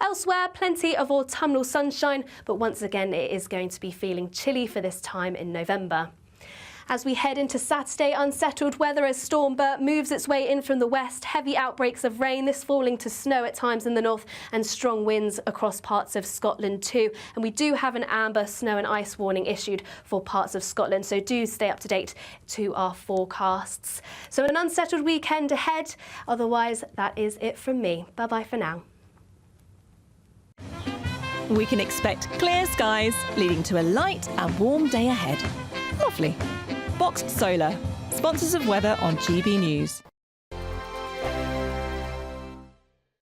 Elsewhere, plenty of autumnal sunshine, but once again it is going to be feeling chilly for this time in November. As we head into Saturday, unsettled weather as Storm Bert moves its way in from the west. Heavy outbreaks of rain, this falling to snow at times in the north, and strong winds across parts of Scotland too. And we do have an amber snow and ice warning issued for parts of Scotland, so do stay up to date to our forecasts. So an unsettled weekend ahead. Otherwise, that is it from me. Bye-bye for now. We can expect clear skies, leading to a light and warm day ahead. Lovely. Boxed Solar, sponsors of weather on GB News.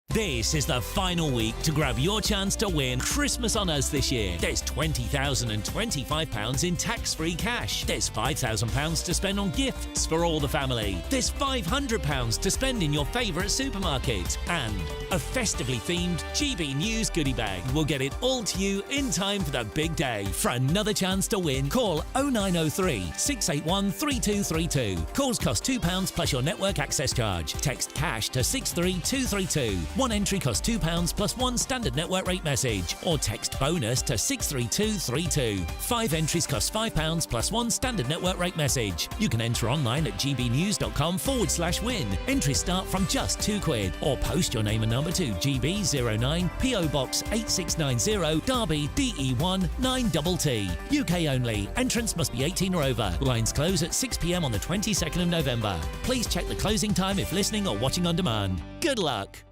This is the final week to grab your chance to win Christmas on Us this year. There's £20,025 in tax-free cash. There's £5,000 to spend on gifts for all the family. There's £500 to spend in your favourite supermarket. And a festively themed GB News goodie bag. We'll get it all to you in time for the big day. For another chance to win, call 0903 681 3232. Calls cost £2 plus your network access charge. Text cash to 63232. One entry costs £2 plus one standard network rate message, or text bonus to 63232. 5 entries cost £5 plus one standard network rate message. You can enter online at gbnews.com/win. Entries start from just £2, or post your name and number to GB09 PO Box 8690 Derby DE1 9TT. UK only. Entrance must be 18 or over. Lines close at 6 p.m. on the 22nd of November. Please check the closing time if listening or watching on demand. Good luck.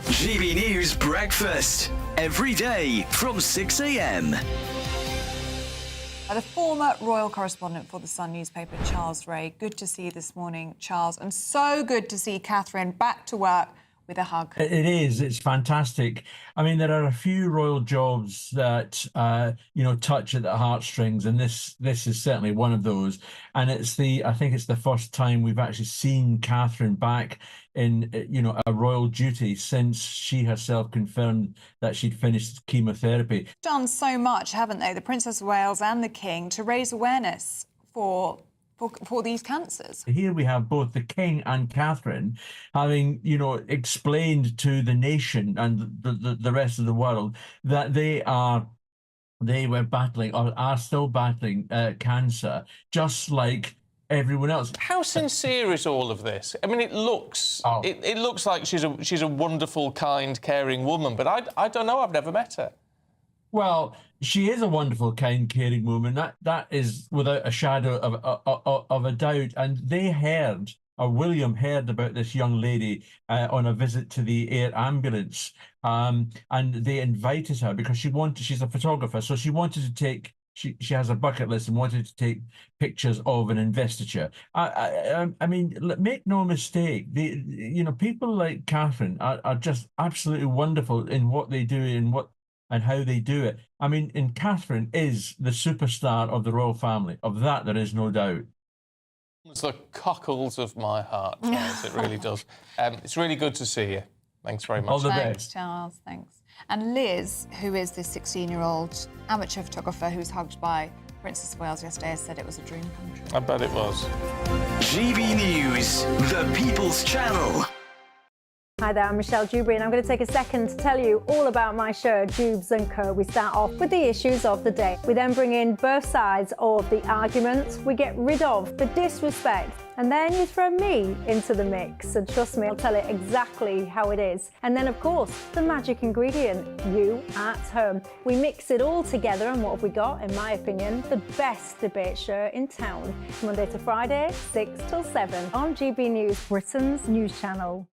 GB News Breakfast, every day from 6 a.m. The former royal correspondent for the Sun newspaper, Charles Ray. Good to see you this morning, Charles, and so good to see Catherine back to work with a hug. It is. It's fantastic. I mean, there are a few royal jobs that touch at the heartstrings, and this is certainly one of those. And I think it's the first time we've actually seen Catherine back in a royal duty since she herself confirmed that she'd finished chemotherapy. Done so much, haven't they, the Princess of Wales and the King, to raise awareness for these cancers. Here we have both the King and Catherine having, explained to the nation and the rest of the world that they were battling, or are still battling, cancer, just like everyone else. How sincere is all of this? I mean, it looks like she's a wonderful, kind, caring woman, but I don't know. I've never met her. Well, she is a wonderful, kind, caring woman. That is without a shadow of a doubt. And William heard about this young lady on a visit to the air ambulance, and they invited her because she's a photographer, so she wanted to take. She has a bucket list and wanted to take pictures of an investiture. I mean, make no mistake. People like Catherine are just absolutely wonderful in what they do and how they do it. I mean, and Catherine is the superstar of the royal family. Of that, there is no doubt. It's the cockles of my heart, Charles. It really does. It's really good to see you. Thanks very much. All the Thanks, best. Charles. Thanks. And Liz, who is this 16-year-old amateur photographer who was hugged by Princess of Wales yesterday, has said it was a dream come true. I bet it was. GB News, the People's Channel. Hi there, I'm Michelle Dewberry, and I'm going to take a second to tell you all about my show, Dubes & Co. We start off with the issues of the day. We then bring in both sides of the argument. We get rid of the disrespect, and then you throw me into the mix. And trust me, I'll tell it exactly how it is. And then, of course, the magic ingredient, you at home. We mix it all together, and what have we got? In my opinion, the best debate show in town. Monday to Friday, 6 till 7 on GB News, Britain's news channel.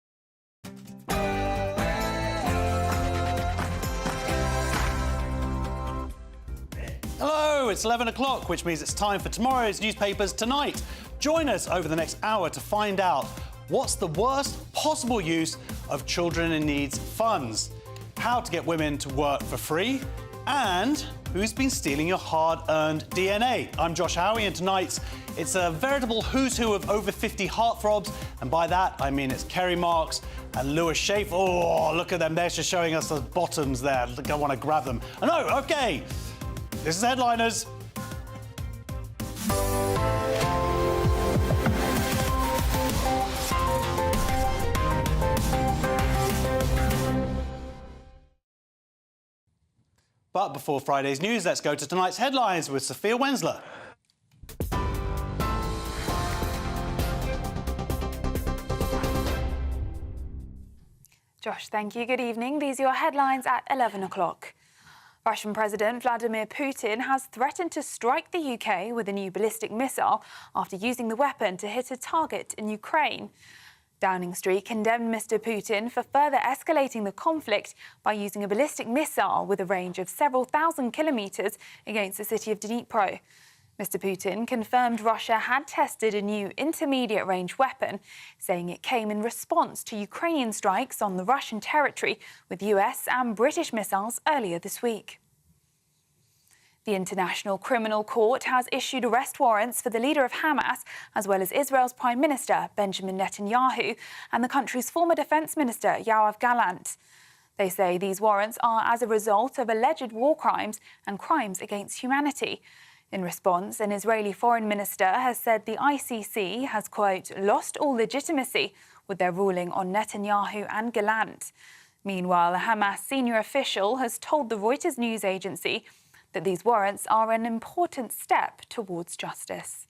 Hello, it's 11 o'clock, which means it's time for tomorrow's newspapers tonight. Join us over the next hour to find out what's the worst possible use of children in needs funds, how to get women to work for free, and who's been stealing your hard-earned DNA. I'm Josh Howie, and tonight it's a veritable who's who of over 50 heartthrobs, and by that I mean it's Kerry Marks and Lewis Schaefer. Oh, look at them, they're just showing us the bottoms there. I think I want to grab them. Oh, no, OK. This is Headliners. But before Friday's news, let's go to tonight's headlines with Sophia Wensler. Josh, thank you. Good evening. These are your headlines at 11 o'clock. Russian President Vladimir Putin has threatened to strike the UK with a new ballistic missile after using the weapon to hit a target in Ukraine. Downing Street condemned Mr. Putin for further escalating the conflict by using a ballistic missile with a range of several thousand kilometres against the city of Dnipro. Mr. Putin confirmed Russia had tested a new intermediate-range weapon, saying it came in response to Ukrainian strikes on the Russian territory with US and British missiles earlier this week. The International Criminal Court has issued arrest warrants for the leader of Hamas, as well as Israel's Prime Minister, Benjamin Netanyahu, and the country's former Defence Minister, Yoav Gallant. They say these warrants are as a result of alleged war crimes and crimes against humanity. In response, an Israeli foreign minister has said the ICC has, quote, lost all legitimacy with their ruling on Netanyahu and Gallant. Meanwhile, a Hamas senior official has told the Reuters news agency that these warrants are an important step towards justice.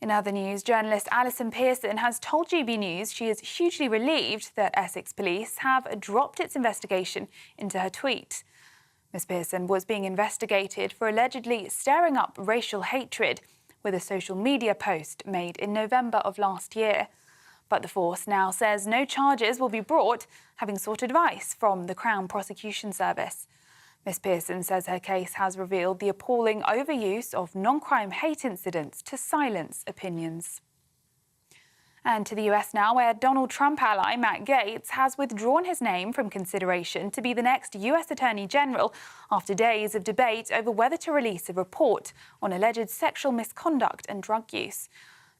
In other news, journalist Alison Pearson has told GB News she is hugely relieved that Essex Police have dropped its investigation into her tweet. Ms Pearson was being investigated for allegedly stirring up racial hatred with a social media post made in November of last year. But the force now says no charges will be brought, having sought advice from the Crown Prosecution Service. Ms Pearson says her case has revealed the appalling overuse of non-crime hate incidents to silence opinions. And to the US now, where Donald Trump ally Matt Gaetz has withdrawn his name from consideration to be the next US Attorney General after days of debate over whether to release a report on alleged sexual misconduct and drug use.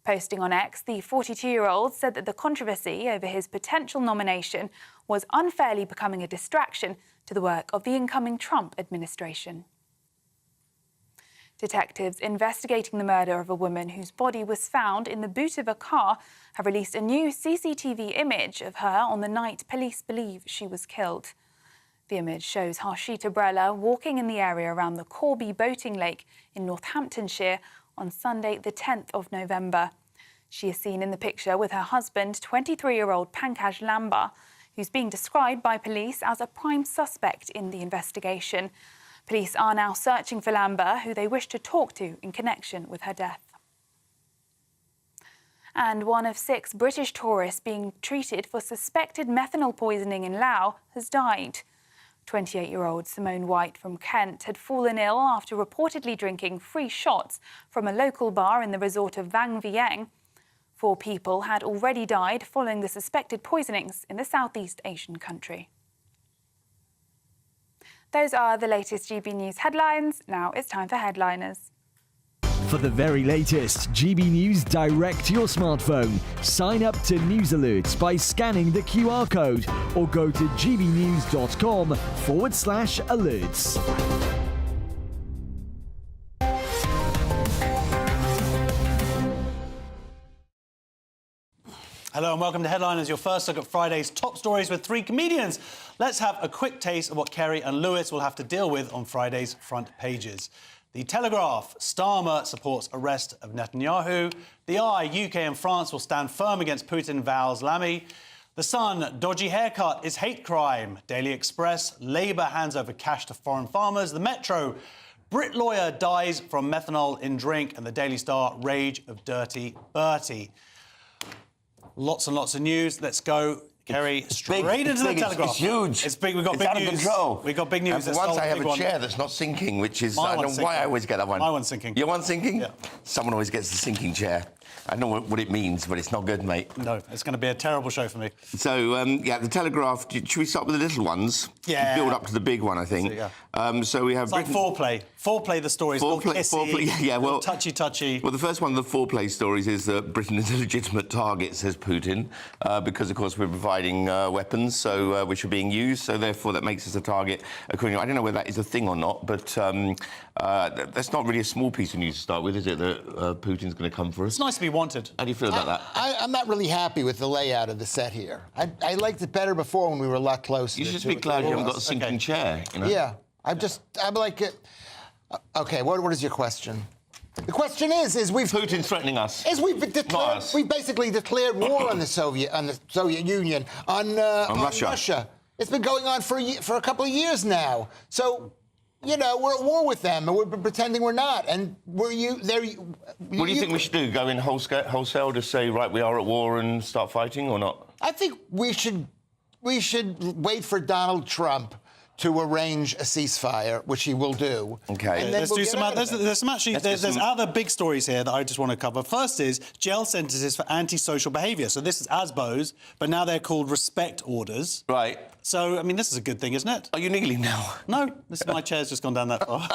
Posting on X, the 42-year-old said that the controversy over his potential nomination was unfairly becoming a distraction to the work of the incoming Trump administration. Detectives investigating the murder of a woman whose body was found in the boot of a car have released a new CCTV image of her on the night police believe she was killed. The image shows Harshita Brella walking in the area around the Corby boating lake in Northamptonshire on Sunday, the 10th of November. She is seen in the picture with her husband, 23-year-old Pankaj Lamba, who's being described by police as a prime suspect in the investigation. Police are now searching for Lamba, who they wish to talk to in connection with her death. And one of 6 British tourists being treated for suspected methanol poisoning in Laos has died. 28-year-old Simone White from Kent had fallen ill after reportedly drinking free shots from a local bar in the resort of Vang Vieng. 4 people had already died following the suspected poisonings in the Southeast Asian country. Those are the latest GB News headlines. Now it's time for Headliners. For the very latest GB News direct to your smartphone, sign up to News Alerts by scanning the QR code or go to gbnews.com/alerts. Hello and welcome to Headliners, your first look at Friday's top stories with 3 comedians. Let's have a quick taste of what Kerry and Lewis will have to deal with on Friday's front pages. The Telegraph, Starmer supports arrest of Netanyahu. The Eye, UK and France will stand firm against Putin, vows Lamy. The Sun, dodgy haircut is hate crime. Daily Express, Labour hands over cash to foreign farmers. The Metro, Brit lawyer dies from methanol in drink. And the Daily Star, rage of dirty Bertie. Lots and lots of news. Let's go, Kerry, straight into the Telegraph. It's huge. It's big. We've got big news. It's out of control. We've got big news. And for once I have a chair that's not sinking, which is... I don't know why I always get that one. My one's sinking. Your one's sinking? Yeah. Someone always gets the sinking chair. I know what it means, but it's not good, mate. No, it's going to be a terrible show for me. So, yeah, the Telegraph... Should we start with the little ones? Yeah. Build up to the big one, I think. Yeah. So we have... It's like foreplay. Foreplay, the stories. Foreplay, yeah, well... Touchy-touchy. Well, the first one of the foreplay stories is that Britain is a legitimate target, says Putin, because, of course, we're providing weapons, so which are being used, so therefore that makes us a target. According to, I don't know whether that is a thing or not, but that's not really a small piece of news to start with, is it, that Putin's going to come for us? It's nice to be wanted. How do you feel about that? I'm not really happy with the layout of the set here. I liked it better before when we were a lot closer. You should be glad you haven't got a sinking chair, you know? Yeah. I'm like, okay, what is your question? The question is Putin's threatening us. We've basically declared war on the Soviet Union, on Russia. It's been going on for a couple of years now. So, we're at war with them, and we're pretending we're not. And what do you think we should do? Go in wholesale to say, right, we are at war and start fighting, or not? I think we should wait for Donald Trump to arrange a ceasefire, which he will do. Okay. And then Let's do some. There's other big stories here that I just want to cover. First is jail sentences for antisocial behaviour. So this is ASBOs, but now they're called respect orders. Right. So I mean, this is a good thing, isn't it? Are you kneeling now? No, my chair's just gone down that far.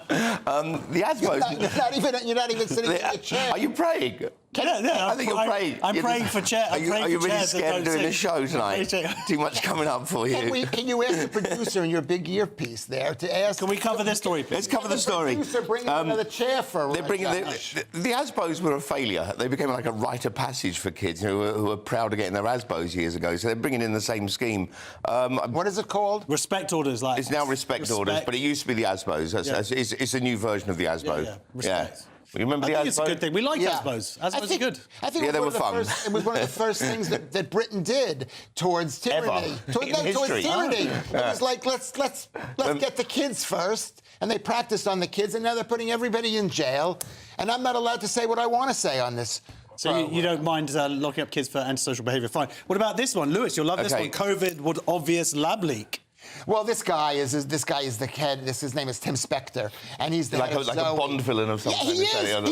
The ASBOs. You're not even sitting in the chair. Are you praying? Yeah, I think you're praying. I'm praying for chairs. Are you really scared of doing a show tonight? Too much coming up for you. Can you ask the producer in your big earpiece there to ask? Can we cover this story, please? Let's cover the story. Producer, bring in another chair for. The ASBOs were a failure. They became like a rite of passage for kids who were proud of getting their ASBOs years ago. So they're bringing in the same scheme. What is it called? Respect orders, like it's now respect orders, but it used to be the ASBOs. It's a new version of the ASBO. Yeah. Respect. You remember the ASBO? It's a good thing. We like ASBOs. ASBOs are good. I think they were fun. It was one of the first things that Britain did towards tyranny. Towards tyranny. It was like let's get the kids first, and they practiced on the kids, and now they're putting everybody in jail, and I'm not allowed to say what I want to say on this. So you don't mind locking up kids for antisocial behaviour? Fine. What about this one, Lewis? You'll love this one. COVID was obvious lab leak. Well, this guy is the head. His name is Tim Spector, and he's the like head of a Bond villain of some kind. Yeah, he is.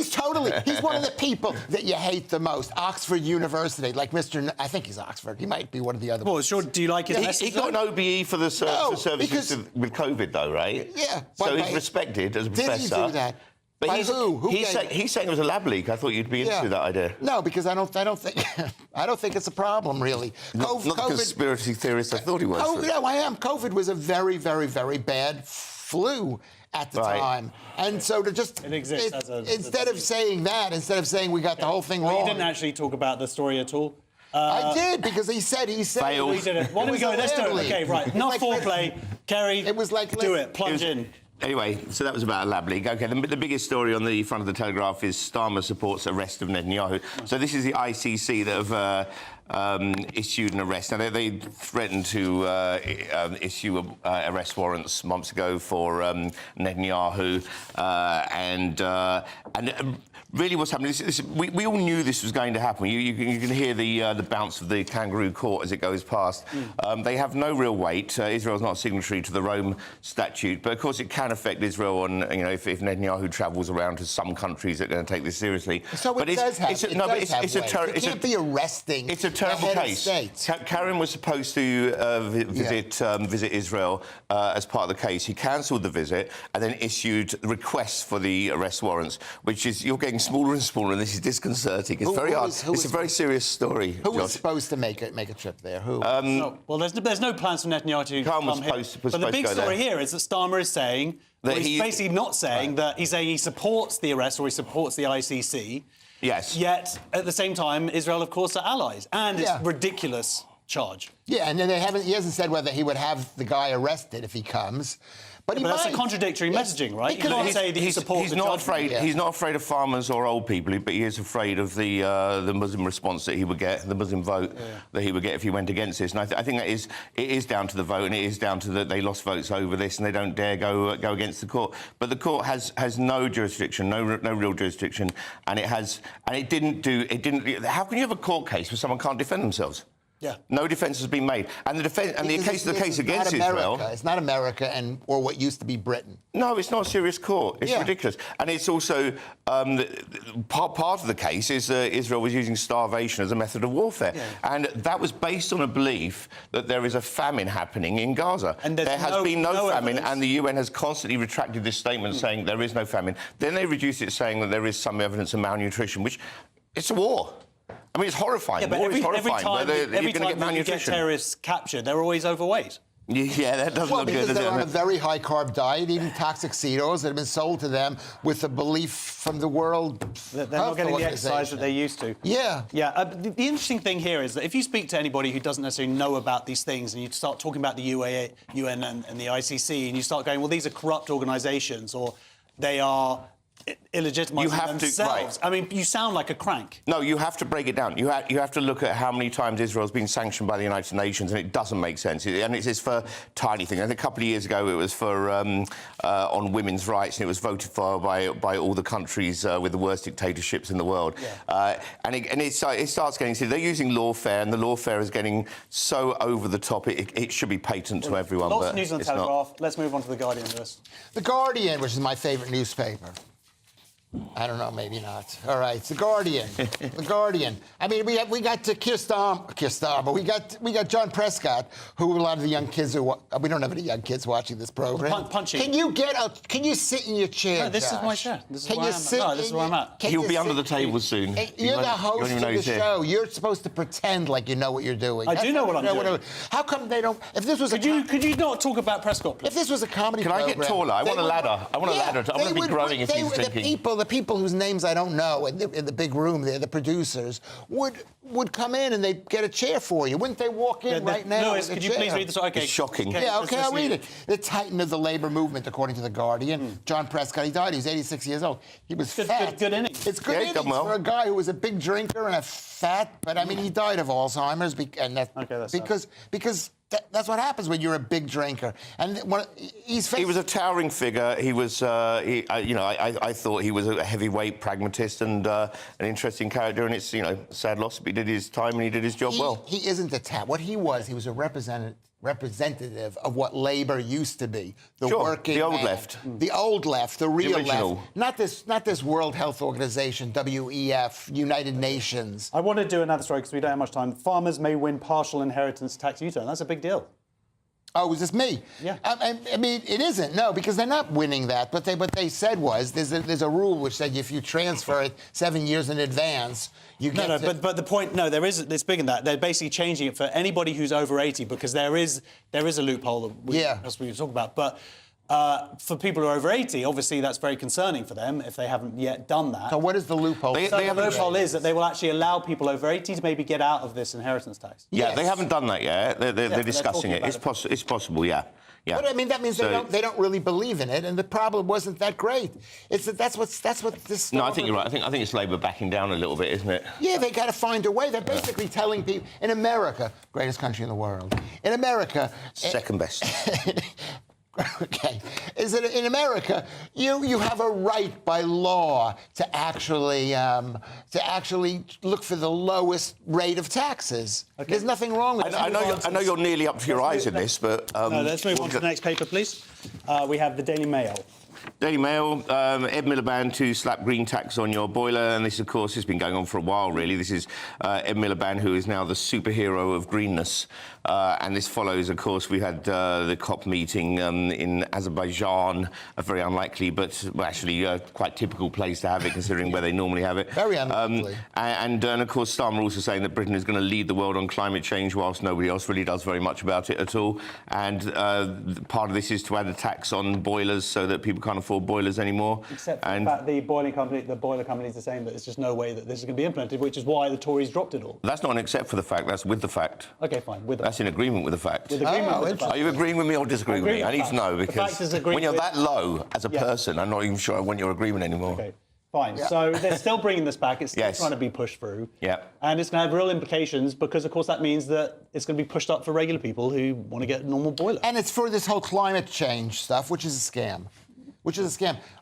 He's one of the people that you hate the most. Oxford University, like Mr. I think he's Oxford. He might be one of the other ones. Well, sure. Do you like his? He got an OBE for the services with COVID, though, right? Yeah. So he's respected as a professor. Did he do that? But By who? He's saying it was a lab leak. I thought you'd be into that idea. No, because I don't think it's a problem really. Not the conspiracy theorist I thought he was. No, I am. COVID was a very, very, very bad flu at the time, and so to just instead of saying we got the whole thing wrong. You didn't actually talk about the story at all. I did because he said failed. We did it. Why don't we go? Let's do it. Okay, right. Enough foreplay, Kerry. It was like do it. Plunge in. Anyway, so that was about a lab leak. OK, the biggest story on the front of the Telegraph is Starmer supports arrest of Netanyahu. So this is the ICC that have issued an arrest. Now, they threatened to issue arrest warrants months ago for Netanyahu. And really what's happening is we all knew this was going to happen. You can hear the bounce of the kangaroo court as it goes past. They have no real weight. Israel's not a signatory to the Rome Statute, but of course it can affect Israel on, if Netanyahu travels around to some countries that are going to take this seriously. So it does have weight. You can't be arresting. It's a terrible case. Karen was supposed to visit Israel as part of the case. He cancelled the visit and then issued requests for the arrest warrants, which is you're getting smaller and smaller, and this is disconcerting. It's very hard. It's a very serious story. Who was supposed to make a trip there? Who? Well, there's no plans for Netanyahu to come here. But the big story here is that Starmer is saying that he's basically not saying that. He's saying he supports the arrest or he supports the ICC. Yes. Yet at the same time, Israel, of course, are allies, and it's a ridiculous charge. Yeah, and then he hasn't said whether he would have the guy arrested if he comes. But that's a contradictory messaging, right? You can't say that he supports the judgment. He's not afraid of farmers or old people, but he is afraid of the Muslim response that he would get, the Muslim vote that he would get if he went against this. And I think that it is down to the vote, and it is down to that they lost votes over this, and they don't dare go against the court. But the court has no jurisdiction, no real jurisdiction, and it didn't. How can you have a court case where someone can't defend themselves? Yeah. No defence has been made, and the case against Israel. It's not America or what used to be Britain. No, it's not a serious court. It's ridiculous, and it's also part of the case is Israel was using starvation as a method of warfare, and that was based on a belief that there is a famine happening in Gaza. And there has been no famine, and the UN has constantly retracted this statement saying there is no famine. Then they reduced it saying that there is some evidence of malnutrition, which it's a war. I mean, it's horrifying. Yeah, but every time you get terrorists captured, they're always overweight. Yeah, that doesn't look good, because does they're it? on a very high-carb diet, eating toxic Cheetos that have been sold to them with the belief from the World They're not getting the exercise that they used to. Yeah. Yeah. The interesting thing here is that if you speak to anybody who doesn't necessarily know about these things and you start talking about the UN and the ICC and you start going, well, these are corrupt organisations or they are illegitimizing themselves. I mean, you sound like a crank. No, you have to break it down. You have to look at how many times Israel's been sanctioned by the United Nations, and it doesn't make sense. And it's for tiny things. I think a couple of years ago it was for on women's rights, and it was voted for by all the countries with the worst dictatorships in the world. Yeah. And it starts getting serious. They're using lawfare, and the lawfare is getting so over the top. It should be patent to everyone. Lots but of news on the it's Telegraph. Not. Let's move on to The Guardian, Lewis. The Guardian, which is my favourite newspaper. I don't know, maybe not. All right, it's The Guardian. The Guardian. I mean, we got Keir Starmer. We got John Prescott, who a lot of the young kids we don't have any young kids watching this program. Punching. Can you sit in your chair? No, this Josh? is my chair. This is can where you I'm sit? at. No, this is where I'm at. He'll be under the table soon. You're the host of the show. You're supposed to pretend like you know what you're doing. I do know what I'm doing. How come they don't? If this was could you not talk about Prescott, please? If this was a comedy Can program, I get taller? I want a ladder. I want a ladder. I'm going to be growing if he's thinking. The people whose names I don't know in the big room there, the producers, would come in and they'd get a chair for you. Wouldn't they walk in right now? Lewis, could you please read this? Okay. It's shocking. Yeah, okay, I'll read it. The titan of the labour movement, according to The Guardian, John Prescott, he died, he was 86 years old. He was fat. Good innings. It's good innings for a guy who was a big drinker and a fat, but I mean, he died of Alzheimer's, and because that's what happens when you're a big drinker. And he was a towering figure. He was, I thought he was a heavyweight pragmatist and an interesting character. And it's, sad loss. But he did his time and he did his job well. He isn't a what he was a representative of what Labour used to be. The working the old man, left. The old left, the real original. left. Not this World Health Organization, WEF, United Nations. I want to do another story because we don't have much time. Farmers may win partial inheritance tax U-turn. That's a big deal. Oh, was this me? Yeah. I mean, it isn't. No, because they're not winning that. But what they said was there's a rule which said if you transfer it 7 years in advance, you get but the point, it's bigger than that. They're basically changing it for anybody who's over 80 because there is a loophole that we talk about. But for people who are over 80, obviously that's very concerning for them if they haven't yet done that. So what is the loophole? The loophole is that they will actually allow people over 80 to maybe get out of this inheritance tax. Yeah, they haven't done that yet. They're discussing it. It's possible, yeah. Yeah. But I mean, that means they don't really believe in it, and the problem wasn't that great. That's what this. No, I think you're right. I think it's Labour backing down a little bit, isn't it? Yeah, they got to find a way. They're basically telling people in America, greatest country in the world, in America, second best. Okay, is that in America you have a right by law to actually look for the lowest rate of taxes. Okay. There's nothing wrong with that. I know you're nearly up to your eyes in this, but let's move on to the next paper, please. We have the Daily Mail. Daily Mail, Ed Miliband to slap green tax on your boiler, and this, of course, has been going on for a while, really. This is Ed Miliband, who is now the superhero of greenness, and this follows, of course, we had the COP meeting in Azerbaijan, a very unlikely, but actually quite typical place to have it, considering where they normally have it. Very unlikely. And of course, Starmer also saying that Britain is going to lead the world on climate change, whilst nobody else really does very much about it at all. And part of this is to add a tax on boilers so that people can't afford boilers anymore. Except for the fact the boiler companies are saying that there's just no way that this is going to be implemented, which is why the Tories dropped it all. That's not an except for the fact, that's with the fact. OK, fine, with the That's in agreement with the fact. With agreement with the fact. Are you agreeing with me or disagreeing with me? I need to know, because when you're that low as a person, I'm not even sure I want your agreement anymore. OK, fine. Yeah. So they're still bringing this back. It's still trying to be pushed through. Yeah. And it's going to have real implications because, of course, that means that it's going to be pushed up for regular people who want to get a normal boiler. And it's for this whole climate change stuff, which is a scam.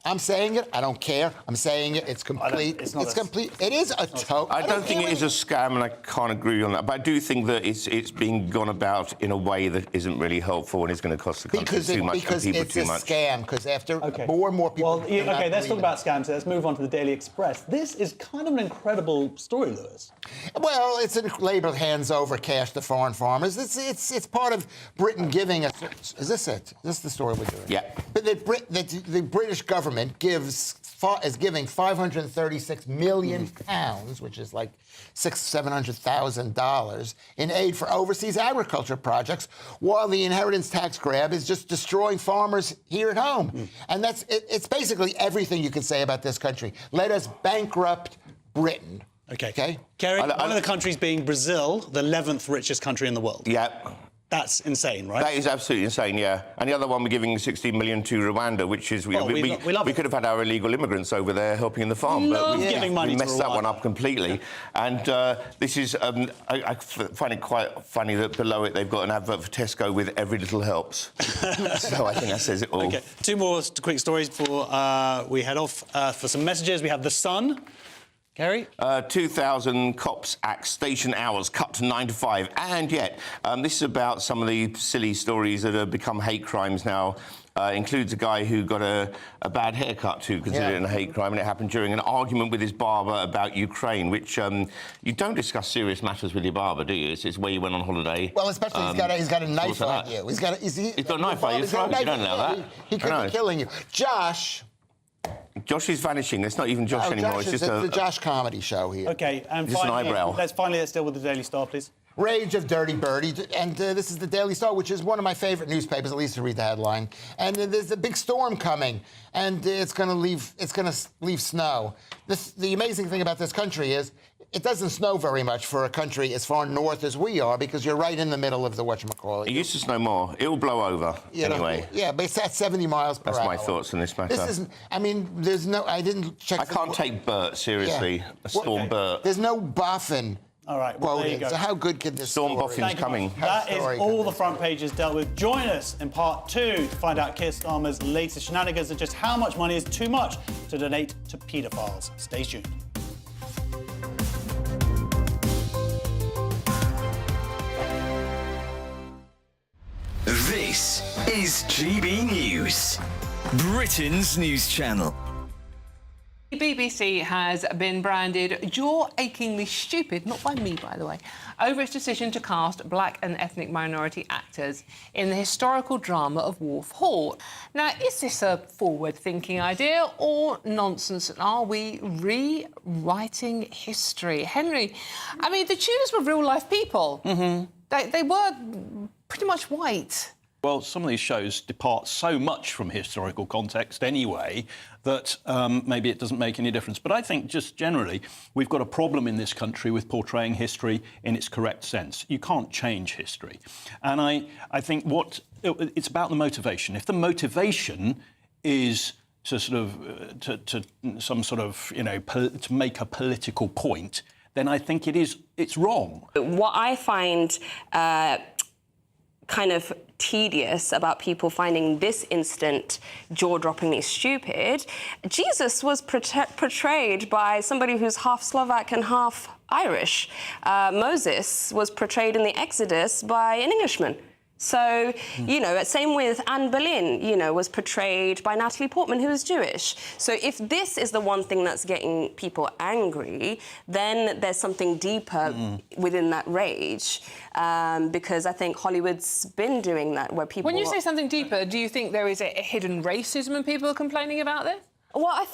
I'm saying it. I don't care. I'm saying it. It's complete. It's complete. It is a total. I don't think it is a scam, and I can't agree on that. But I do think that it's being gone about in a way that isn't really helpful and is going to cost the country too much and people too much. Because it's a scam. Because after more and more people. Well, OK, let's talk about scams. Let's move on to the Daily Express. This is kind of an incredible story, Lewis. Well, it's Labour hands over cash to foreign farmers. It's part of Britain giving us. Is this it? Is this the story we're doing? Yeah. But the British government is giving £536 million, which is like $700,000 in aid for overseas agriculture projects, while the inheritance tax grab is just destroying farmers here at home. And it's basically everything you can say about this country. Let us bankrupt Britain. Okay. Kerry, one of the countries being Brazil, the 11th richest country in the world. Yeah. That's insane, right? That is absolutely insane, yeah. And the other one, we're giving 16 million to Rwanda, which is... We could have had our illegal immigrants over there helping in the farm, but we messed that one up completely. And this is... I find it quite funny that below it they've got an advert for Tesco with every little helps. So I think that says it all. OK, two more quick stories before we head off for some messages. We have The Sun. Kerry? 2,000 cops axe station hours cut to 9 to 5. And yet, this is about some of the silly stories that have become hate crimes now. Includes a guy who got a bad haircut, who considered it a hate crime, and it happened during an argument with his barber about Ukraine, which you don't discuss serious matters with your barber, do you? It's where you went on holiday. Well, especially he's got a knife on you. He's got a knife on your throat. You don't know that. He could be killing you. Josh is vanishing. It's not even Josh anymore. It's just the Josh comedy show here. OK, and just finally, an eyebrow. let's deal with the Daily Star, please. Rage of Dirty Birdie, and this is the Daily Star, which is one of my favourite newspapers, at least to read the headline. And there's a big storm coming, and it's going to leave snow. The amazing thing about this country is it doesn't snow very much for a country as far north as we are, because you're right in the middle of the whatchamacallit. It used to snow more. It will blow over anyway. Yeah, but it's at 70 miles per hour. That's my thoughts on this matter. This isn't. I mean, there's no. I didn't check. I can't take Bert seriously. Yeah. A storm Bert. There's no boffin. All right, well, there you go. So how good could this storm boffin's coming? That is all the front pages dealt with. Join us in part 2 to find out Keir Starmer's latest shenanigans and just how much money is too much to donate to paedophiles. Stay tuned. This is GB News, Britain's news channel. The BBC has been branded jaw-achingly stupid, not by me, by the way, over its decision to cast black and ethnic minority actors in the historical drama of Wolf Hall. Now, is this a forward-thinking idea or nonsense? And are we rewriting history? Henry, I mean, the Tudors were real-life people. They were pretty much white. Well, some of these shows depart so much from historical context anyway that maybe it doesn't make any difference. But I think just generally we've got a problem in this country with portraying history in its correct sense. You can't change history. And I think it's about the motivation. If the motivation is to to make a political point, then I think it's wrong. What I find kind of tedious about people finding this instant jaw-droppingly stupid, Jesus was portrayed by somebody who's half Slovak and half Irish. Moses was portrayed in the Exodus by an Englishman. So, you know, same with Anne Boleyn, you know, was portrayed by Natalie Portman, who is Jewish. So if this is the one thing that's getting people angry, then there's something deeper within that rage, because I think Hollywood's been doing that, where people... When you say something deeper, do you think there is a hidden racism and people are complaining about this? Well, I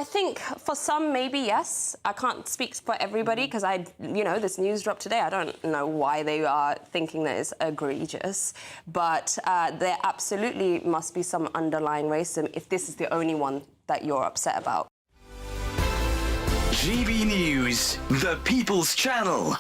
think for some, maybe, yes. I can't speak for everybody because this news dropped today. I don't know why they are thinking that it's egregious, but there absolutely must be some underlying racism if this is the only one that you're upset about. GB News, the People's Channel.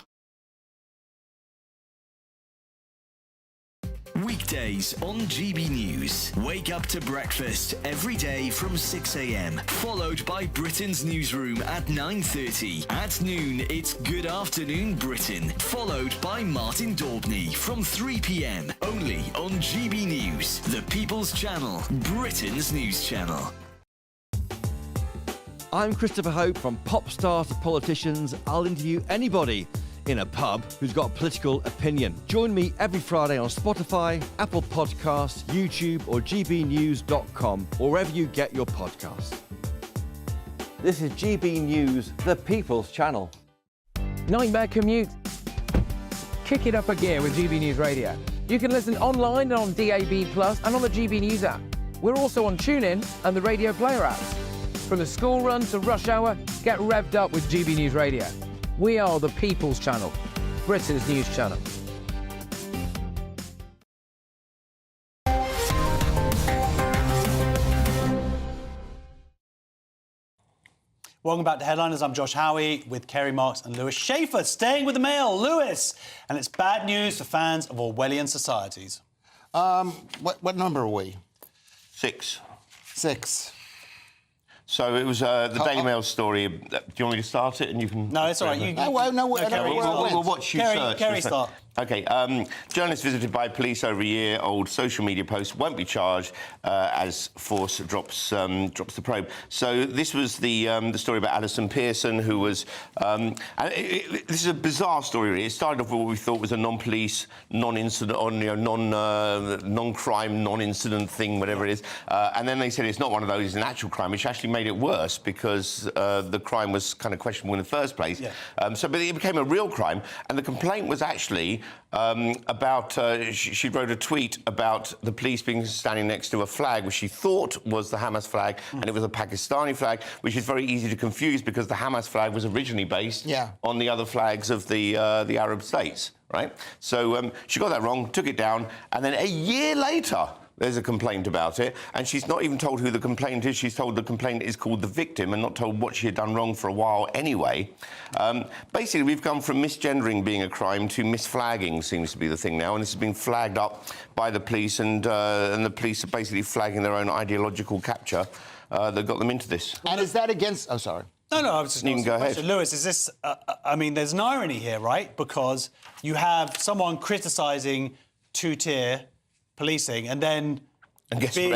Weekdays on GB News. Wake up to breakfast every day from 6 a.m. Followed by Britain's newsroom at 9:30. At noon, it's Good Afternoon Britain. Followed by Martin Daubney from 3 p.m. Only on GB News, the People's Channel, Britain's news channel. I'm Christopher Hope. From pop stars to politicians, I'll interview anybody in a pub who's got a political opinion. Join me every Friday on Spotify, Apple Podcasts, YouTube or gbnews.com, or wherever you get your podcasts. This is GB News, the People's Channel. Nightmare commute? Kick it up a gear with GB News Radio. You can listen online and on DAB+ and on the GB News app. We're also on TuneIn and the Radio Player apps. From the school run to rush hour, get revved up with GB News Radio. We are the People's Channel, Britain's news channel. Welcome back to Headliners. I'm Josh Howie with Kerry Marks and Lewis Schaefer. Staying with the Mail, Lewis. And it's bad news for fans of Orwellian societies. What number are we? 6. 6. So it was the Daily Mail story. Do you want me to start it and you can... No, it's all right. We'll watch you search. Kerry, start. OK, journalists visited by police over a year old social media post won't be charged as Force drops the probe. So this was the story about Alison Pearson, who was... this is a bizarre story, really. It started off with what we thought was a non-police, non-incident, non-crime, non-incident thing, whatever it is. And then they said it's not one of those, it's an actual crime, which actually made it worse because the crime was kind of questionable in the first place. Yeah. But it became a real crime, and the complaint was actually about... she wrote a tweet about the police being standing next to a flag which she thought was the Hamas flag, and it was a Pakistani flag, which is very easy to confuse because the Hamas flag was originally based on the other flags of the Arab states, right? So she got that wrong, took it down, and then a year later... there's a complaint about it, and she's not even told who the complainant is. She's told the complainant is called the victim and not told what she had done wrong for a while anyway. Basically, we've gone from misgendering being a crime to misflagging seems to be the thing now, and this has been flagged up by the police, and the police are basically flagging their own ideological capture that got them into this. And is that against... Oh, sorry. No, I was just... You can go ahead. Lewis, is this... I mean, there's an irony here, right? Because you have someone criticising two-tier policing, and then being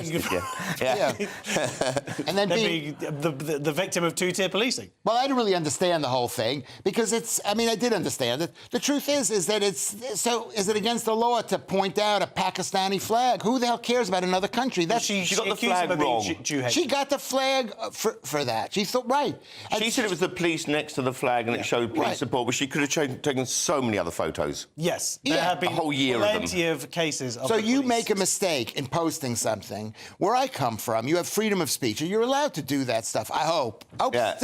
and then being the victim of two-tier policing. Well, I didn't really understand the whole thing because it's... I mean, I did understand it. The truth is that it's... So, is it against the law to point out a Pakistani flag? Who the hell cares about another country? That's she got the flag wrong. She got the flag for that. She thought, right. And she said it was the police next to the flag and it showed police support, but she could have taken so many other photos. Yes. There have been a whole year plenty of cases of So the you police. make a mistake in posting something. Where I come from, you have freedom of speech, and you're allowed to do that stuff. I hope.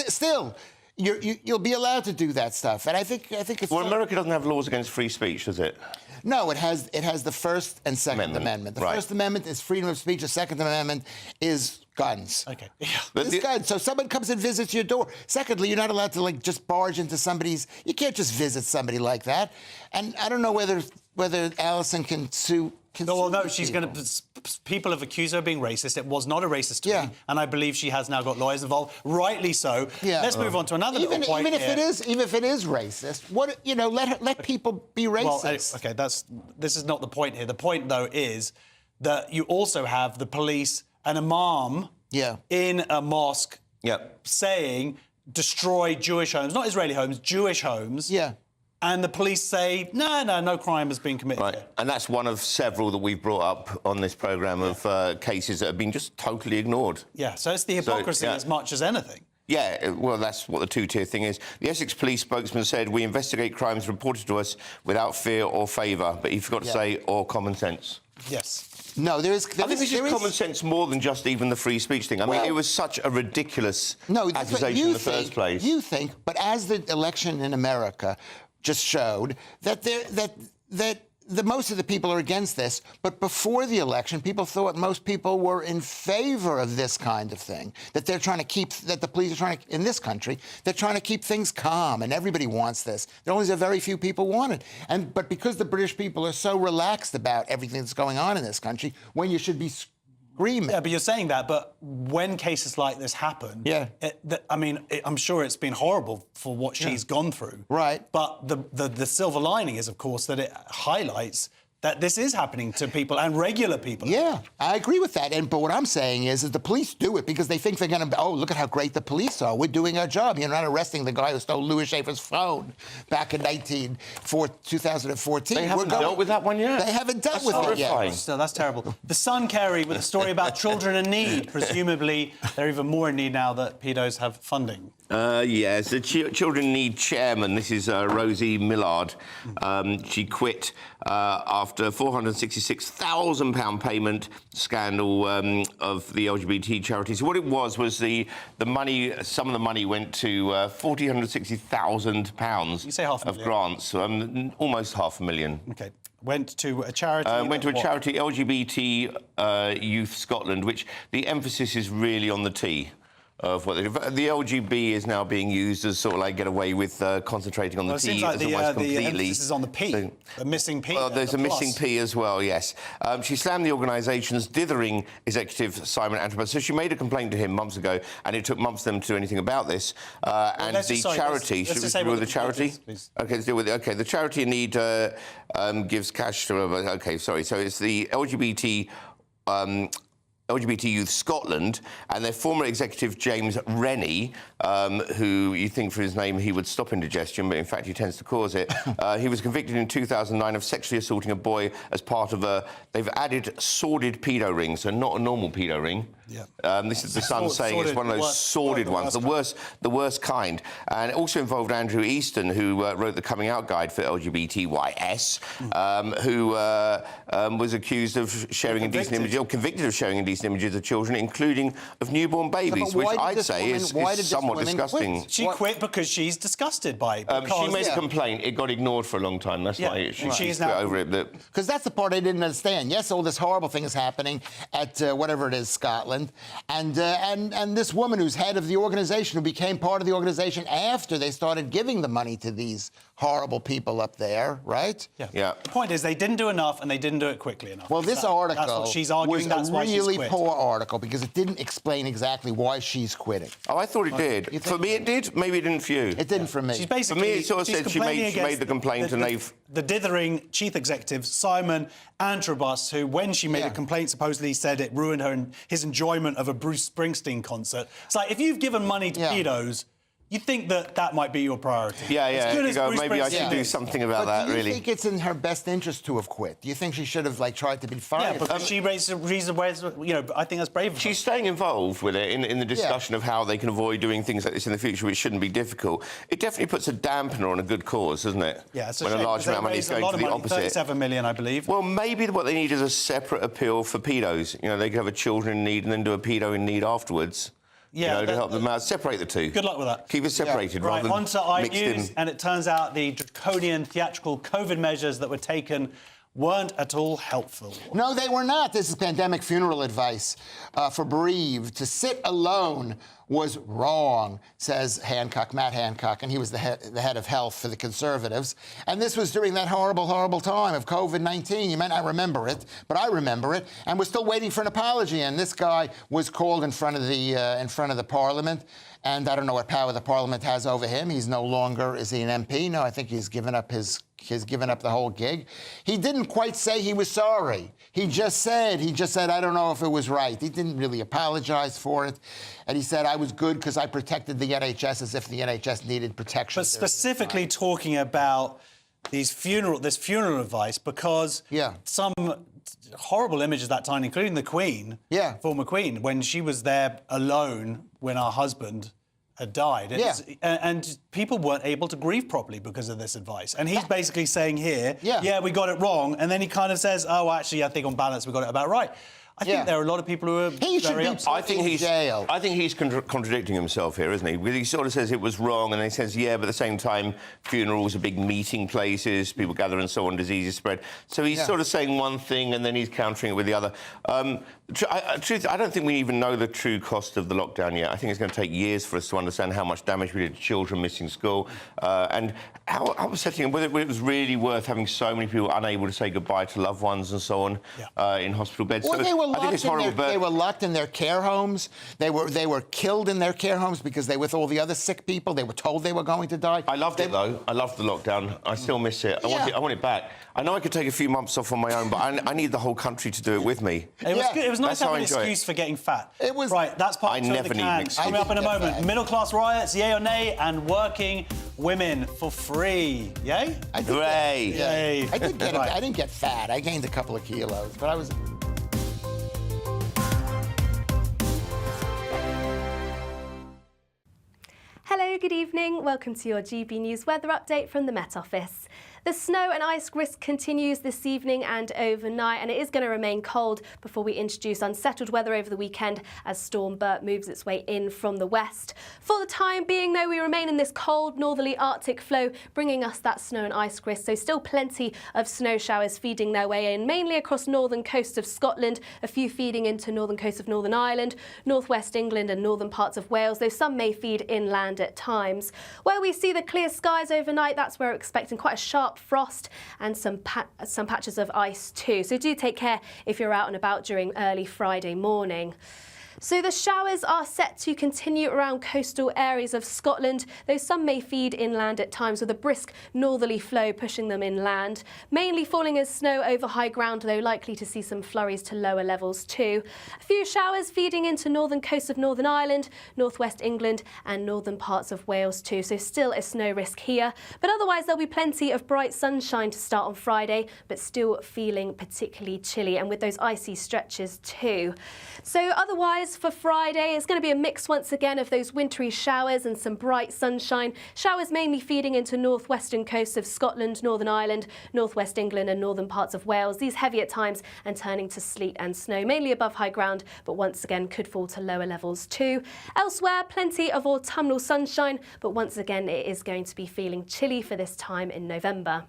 Still, you'll be allowed to do that stuff, and I think it's... Well, America doesn't have laws against free speech, does it? No, it has the First and Second Amendment. The First Amendment is freedom of speech. The Second Amendment is guns. Okay. It's guns. So someone comes and visits your door. Secondly, you're not allowed to just barge into somebody's... You can't just visit somebody like that. And I don't know whether Alison can sue... No, she's going to... People have accused her of being racist. It was not a racist tweet, and I believe she has now got lawyers involved, rightly so. Yeah. Let's move on to another little point even if it is racist, let people be racist. Well, okay, this is not the point here. The point, though, is that you also have the police and imam in a mosque saying destroy Jewish homes, not Israeli homes, Jewish homes. Yeah. And the police say, no crime has been committed. Right, and that's one of several that we've brought up on this programme of cases that have been just totally ignored. Yeah, so it's the hypocrisy as much as anything. Yeah, well, that's what the two-tier thing is. The Essex police spokesman said, we investigate crimes reported to us without fear or favour, but he forgot to say, or common sense. Yes. No, there is... I think this is common sense more than just even the free speech thing. I mean, it was such a ridiculous accusation in the first place. You think, but as the election in America just showed, that most of the people are against this, but before the election, people thought most people were in favor of this kind of thing, that they're trying to keep... that the police are trying to... in this country, they're trying to keep things calm, and everybody wants this. There only a very few people want it. But because the British people are so relaxed about everything that's going on in this country, when you should be screaming... Yeah, but you're saying that, but when cases like this happen... Yeah. I'm sure it's been horrible for what she's gone through. Right. But the silver lining is, of course, that it highlights that this is happening to people and regular people. Yeah, I agree with that. But what I'm saying is the police do it because they think they're going to... Oh, look at how great the police are. We're doing our job. You're not arresting the guy who stole Louis Schaefer's phone back in 2014. They haven't dealt with that one yet. They haven't dealt with it yet. Still, that's terrible. The Sun, Kerry, with a story about children in need. Presumably, they're even more in need now that pedos have funding. Yes, the Children Need chairman. This is Rosie Millard. She quit after £466,000 payment scandal of the LGBT charities. What it was the money. Some of the money went to £460,000. You say half a of million. grants, almost £500,000. Okay. Went to a charity. Went to a charity, LGBT Youth Scotland, which the emphasis is really on the T. Of what the LGB is now being used as sort of like get away with concentrating on the T like as almost completely. The emphasis is on the P, So, the missing P. well, there's a missing P as well, yes. She slammed the organisation's dithering executive, Simon Antrobus. So she made a complaint to him months ago, and it took months for them to do anything about this. And the charity... Let's should just we say deal with what the charity? please. OK, let's deal with it. OK, the charity in need gives cash to... OK, sorry. So it's the LGBT Youth Scotland, and their former executive, James Rennie, who you think for his name he would stop indigestion, but in fact he tends to cause it. He was convicted in 2009 of sexually assaulting a boy as part of a... They've added sordid pedo ring, so not a normal pedo ring. Yeah. This is the Sun saying it's one of those sordid ones, the worst kind. And it also involved Andrew Easton, who wrote the coming out guide for LGBTYS, who was accused of sharing indecent images, or convicted of sharing indecent images of children, including of newborn babies, which I'd say is somewhat disgusting. She quit because she's disgusted by it. She made a complaint. It got ignored for a long time. That's why she's quit over it. Because that's the part I didn't understand. Yes, all this horrible thing is happening at whatever it is, Scotland. And this woman who's head of the organisation, who became part of the organisation after they started giving the money to these horrible people up there, right? Yeah. The point is, they didn't do enough, and they didn't do it quickly enough. Well, this article that's what she's arguing, was that's why a she's really quit. poor article because it didn't explain exactly why she's quitting. Oh, I thought it did. For me, it did. Maybe it didn't for you. It didn't for me. She's basically, for me, it sort of said she made the complaint, and they've... The dithering chief executive, Simon Antrobus, who, when she made a complaint, supposedly said it ruined his enjoyment of a Bruce Springsteen concert. It's like, if you've given money to pedos, you think that might be your priority. Yeah. You go, maybe I should do something about that, really. Do you think it's in her best interest to have quit? Do you think she should have, tried to be fired? Yeah, because she raised a reason where, I think that's brave of her. She's staying involved with it in the discussion of how they can avoid doing things like this in the future, which shouldn't be difficult. It definitely puts a dampener on a good cause, doesn't it? Yeah, it's a when shame, a large amount of money is going to the opposite. 37 million, I believe. Well, maybe what they need is a separate appeal for pedos. They could have a children in need and then do a pedo in need afterwards. Yeah, to help them out. Separate the two. Good luck with that. Keep it separated rather on to than mixed iNews, in. and it turns out the draconian theatrical COVID measures that were taken weren't at all helpful. No, they were not. This is pandemic funeral advice for bereaved. To sit alone was wrong, says Matt Hancock, and he was the head of health for the Conservatives. And this was during that horrible, horrible time of COVID-19. You may not remember it, but I remember it, and we're still waiting for an apology. And this guy was called in front of the Parliament, and I don't know what power the Parliament has over him. He's no longer, is he an MP? No, I think he's given up the whole gig. He didn't quite say he was sorry. He just said, I don't know if it was right. He didn't really apologize for it. And he said, I was good because I protected the NHS as if the NHS needed protection. But specifically talking about this funeral advice, because some horrible images that time, including the Queen, former Queen, when she was there alone when our husband had died. And people weren't able to grieve properly because of this advice. And he's basically saying here, we got it wrong. And then he kind of says, oh, actually, I think on balance we got it about right. I think there are a lot of people who are very upset. I think he's contradicting himself here, isn't he? Because he sort of says it was wrong, and then he says, but at the same time, funerals are big meeting places, people gather and so on, diseases spread. So he's sort of saying one thing, and then he's countering it with the other. I don't think we even know the true cost of the lockdown yet. I think it's going to take years for us to understand how much damage we did to children missing school, and how upsetting, whether it was really worth having so many people unable to say goodbye to loved ones and so on in hospital beds. Well, So they were locked in their care homes. They were killed in their care homes because with all the other sick people, they were told they were going to die. I loved it, though. I loved the lockdown. I still miss it. I want it back. I know I could take a few months off on my own, but I need the whole country to do it with me. It was good. It was nice to have an excuse for getting fat. It was... Right, that's part of the can. Coming up in a moment, middle-class riots, yay or nay, and working women for free. Yay? Hooray! Yay. I didn't get fat. I gained a couple of kilos, but I was... Hello Hello, good evening. Welcome to your GB News weather update from the Met Office. The snow and ice risk continues this evening and overnight, and it is going to remain cold before we introduce unsettled weather over the weekend as Storm Bert moves its way in from the west. For the time being, though, we remain in this cold northerly Arctic flow, bringing us that snow and ice risk, so still plenty of snow showers feeding their way in, mainly across northern coast of Scotland, a few feeding into northern coast of Northern Ireland, northwest England and northern parts of Wales, though some may feed inland at times. Where we see the clear skies overnight, that's where we're expecting quite a sharp frost and some patches of ice too. So do take care if you're out and about during early Friday morning. So the showers are set to continue around coastal areas of Scotland, though some may feed inland at times with a brisk northerly flow pushing them inland. Mainly falling as snow over high ground, though likely to see some flurries to lower levels too. A few showers feeding into northern coast of Northern Ireland, northwest England and northern parts of Wales too, so still a snow risk here. But otherwise there'll be plenty of bright sunshine to start on Friday, but still feeling particularly chilly and with those icy stretches too. So otherwise, for Friday, it's going to be a mix once again of those wintry showers and some bright sunshine. Showers mainly feeding into northwestern coasts of Scotland, Northern Ireland, northwest England and northern parts of Wales. These heavy at times and turning to sleet and snow, mainly above high ground, but once again could fall to lower levels too. Elsewhere, plenty of autumnal sunshine, but once again it is going to be feeling chilly for this time in November.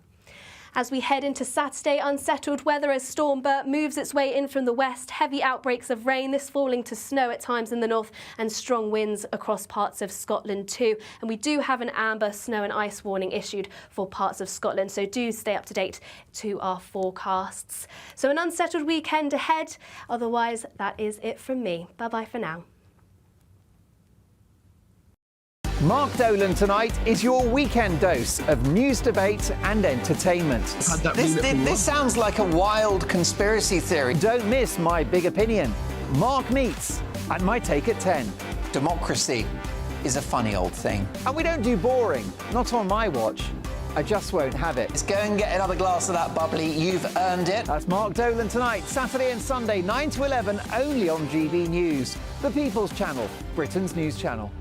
As we head into Saturday, unsettled weather as Storm Bert moves its way in from the west. Heavy outbreaks of rain, this falling to snow at times in the north and strong winds across parts of Scotland too. And we do have an amber snow and ice warning issued for parts of Scotland, so do stay up to date to our forecasts. So an unsettled weekend ahead. Otherwise, that is it from me. Bye-bye for now. Mark Dolan tonight is your weekend dose of news, debate and entertainment. This sounds like a wild conspiracy theory. Don't miss My Big Opinion. Mark meets at My Take at 10. Democracy is a funny old thing. And we don't do boring, not on my watch. I just won't have it. Let's go and get another glass of that bubbly. You've earned it. That's Mark Dolan tonight, Saturday and Sunday, 9 to 11, only on GB News, the People's Channel, Britain's news channel.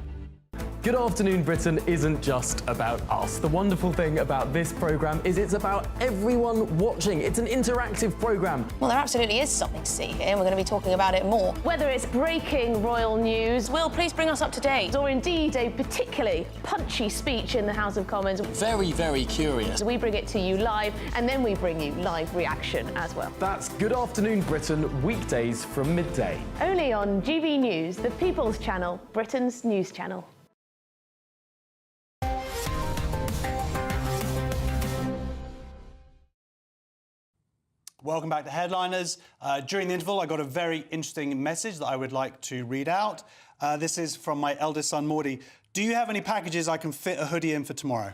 Good Afternoon Britain isn't just about us. The wonderful thing about this programme is it's about everyone watching. It's an interactive programme. Well, there absolutely is something to see here, and we're going to be talking about it more. Whether it's breaking royal news, Will, please bring us up to date. or indeed a particularly punchy speech in the House of Commons. Very, very curious. We bring it to you live, and then we bring you live reaction as well. That's Good Afternoon Britain, weekdays from midday. Only on GB News, the People's Channel, Britain's news channel. Welcome back to Headliners. During the interval, I got a very interesting message that I would like to read out. This is from my eldest son, Mordy. Do you have any packages I can fit a hoodie in for tomorrow?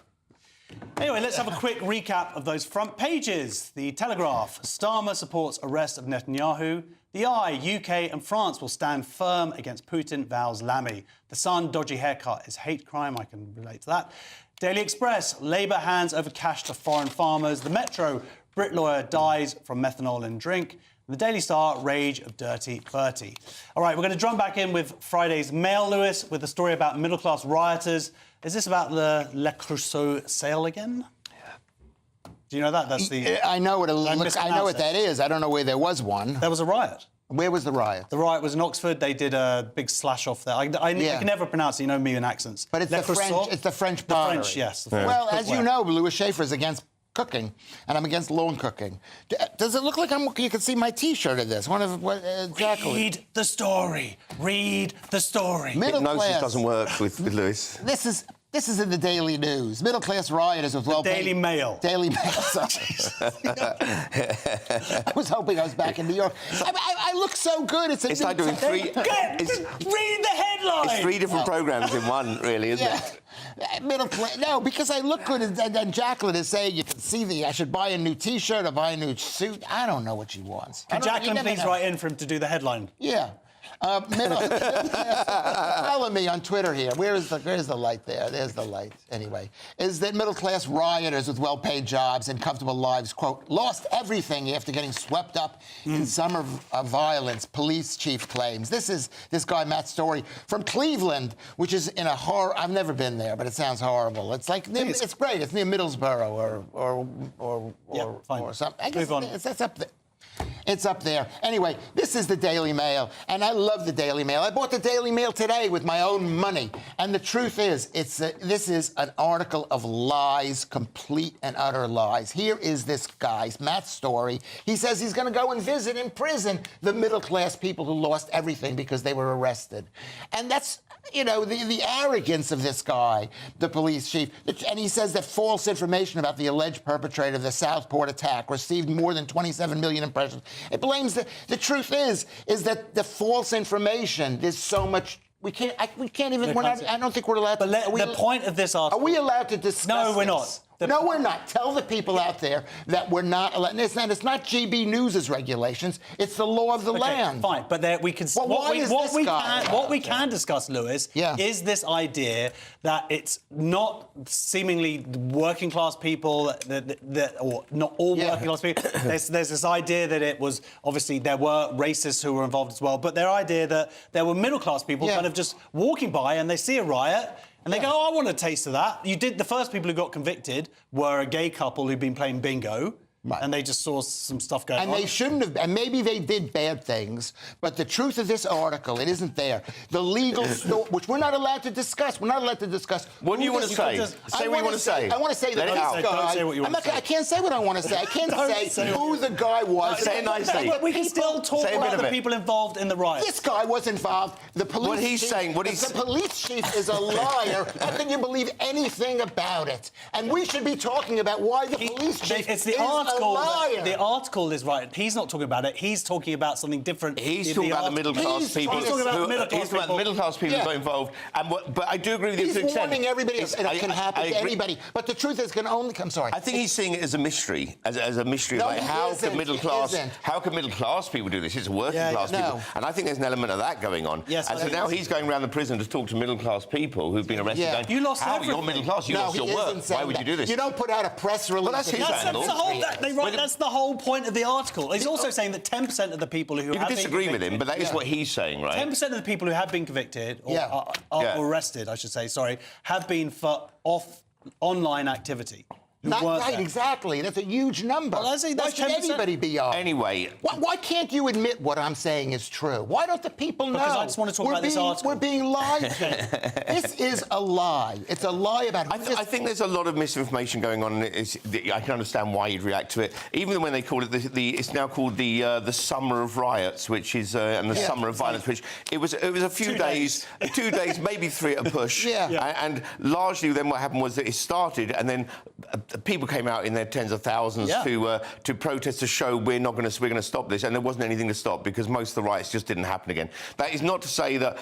Anyway, let's have a quick recap of those front pages. The Telegraph, Starmer supports arrest of Netanyahu. The Eye, UK and France will stand firm against Putin, vows Lamy. The Sun, dodgy haircut is hate crime. I can relate to that. Daily Express, Labour hands over cash to foreign farmers. The Metro, Brit lawyer dies from methanol in drink. The Daily Star, rage of Dirty Bertie. All right, we're going to drum back in with Friday's Mail, Lewis, with a story about middle-class rioters. Is this about the Le Creusot sale again? Yeah. Do you know that? That's the... I know what it looks. I know what that is. I don't know where there was one. There was a riot. Where was the riot? The riot was in Oxford. They did a big slash off there. I can never pronounce it. You know me and accents. But it's the French. It's the French pottery. The French, yes. The well, as you know, Louis Schaefer's against cooking, and I'm against lawn cooking. Does it look like you can see my T-shirt of this? One of what exactly? Read the story. Read the story. Middle class doesn't work with Lewis. This is in the Daily News. Middle class rioters with well-paid... Daily Mail. Daily Mail. I was hoping I was back in New York. I look so good. It's like doing three... Read the headline! It's three different programmes in one, really, isn't it? Middle class. No, because I look good, and then Jacqueline is saying you can see I should buy a new T-shirt or buy a new suit. I don't know what she wants. Can Jacqueline please write in for him to do the headline? Yeah. Follow me on Twitter here. Where's the light there? There's the light. Anyway, is that middle-class rioters with well-paid jobs and comfortable lives, quote, lost everything after getting swept up in summer violence, police chief claims. This is this guy, Matt Story, from Cleveland, which is in a horror... I've never been there, but it sounds horrible. It's like... It's great. It's near Middlesbrough or something. I guess that's up there. It's up there. Anyway, this is the Daily Mail, and I love the Daily Mail. I bought the Daily Mail today with my own money, and the truth is, this is an article of lies, complete and utter lies. Here is this guy, Matt Story. He says he's going to go and visit in prison the middle-class people who lost everything because they were arrested. And that's, you know, the arrogance of this guy, the police chief. And he says that false information about the alleged perpetrator of the Southport attack received more than 27 million impressions. It blames the truth is that the false information, there's so much. We can't even. I don't think we're allowed to. But the point of this article. Are we allowed to discuss? No, we're this? not. No, we're not. Tell the people out there that we're not allowed. It's not GB News' regulations. It's the law of the land. Fine, but we can. Well, what we can discuss, Lewis, is this idea that it's not seemingly working class people or not all working class people. There's this idea that it was obviously there were racists who were involved as well, but their idea that there were middle class people kind of just walking by and they see a riot. And they go, oh, I want a taste of that. The first people who got convicted were a gay couple who'd been playing bingo. Right. And they just saw some stuff going on. And they shouldn't have, and maybe they did bad things, but the truth of this article, it isn't there. The legal story, which we're not allowed to discuss. We're not allowed to discuss. What do you want to say? Say what you want to say. I want to say that this guy... Don't say what you want to say. I can't say what I want to say. I can't say who the guy was. Say it nicely. We can still talk about the people involved in the riot. This guy was involved. The police the police chief is a liar. How can you believe anything about it? And we should be talking about why the police chief is a liar. The article is right. He's not talking about it. He's talking about something different. He's talking about the middle-class people. He's talking about the middle-class people who got involved. But I do agree with you to an extent. He's warning everybody. It can happen to anybody. But the truth is, it can only come. Sorry. I think he's seeing it as a mystery, as a mystery. No, like how can middle-class people do this? It's working-class people, and I think there's an element of that going on. Yes. And so now he's going around the prison to talk to middle-class people who've been arrested. Yeah. You lost everything. You're middle-class. You lost your work. Why would you do this? You don't put out a press release. Well, that's his handle. That's the whole point of the article. He's also saying that 10% of the people who have disagree with him, but that is what he's saying, right? 10% of the people who have been convicted or arrested, I should say, have been for online activity. Not right, exactly. That's a huge number. Well, why should anybody be on? Anyway. Why can't you admit what I'm saying is true? Why don't the people know? Because I just want to talk about this article. We're being lied to. This is a lie. It's a lie about... I think there's a lot of misinformation going on. I can understand why you'd react to it. Even when they call it it's now called the Summer of Riots, which is and the Summer of Violence, which it was a few days, 2 days, maybe 3 at a push. And largely then what happened was that it started, and then people came out in their tens of thousands to protest, to show we're going to stop this, and there wasn't anything to stop because most of the riots just didn't happen again. That is not to say that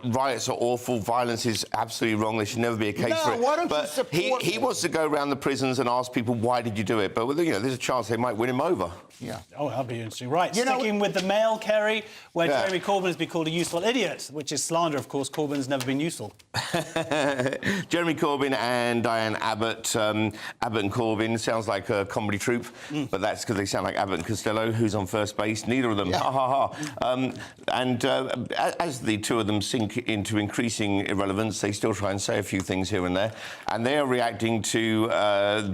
riots are awful, violence is absolutely wrong. There should never be a case for it. Why don't you support he wants to go around the prisons and ask people why did you do it, but there's a chance they might win him over. Yeah. Oh, that'd be interesting. Right, sticking with the Mail, Kerry, where Jeremy Corbyn has been called a useful idiot, which is slander, of course. Corbyn's never been useful. Jeremy Corbyn and Diane Abbott. Abbott and Corbyn sounds like a comedy troupe, but that's because they sound like Abbott and Costello, who's on first base. Neither of them. Ha ha ha. As the two of them sink into increasing irrelevance, they still try and say a few things here and there. And they are reacting to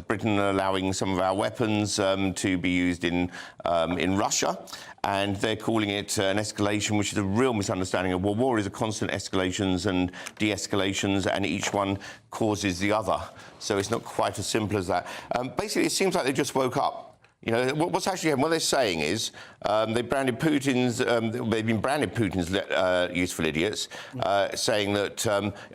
Britain allowing some of our weapons to be used in Russia. And they're calling it an escalation, which is a real misunderstanding of war is a constant escalations and de-escalations, and each one causes the other. So it's not quite as simple as that. Basically, it seems like they just woke up. You know, what's actually happened, what they're saying is they've been branded Putin's useful idiots, saying that,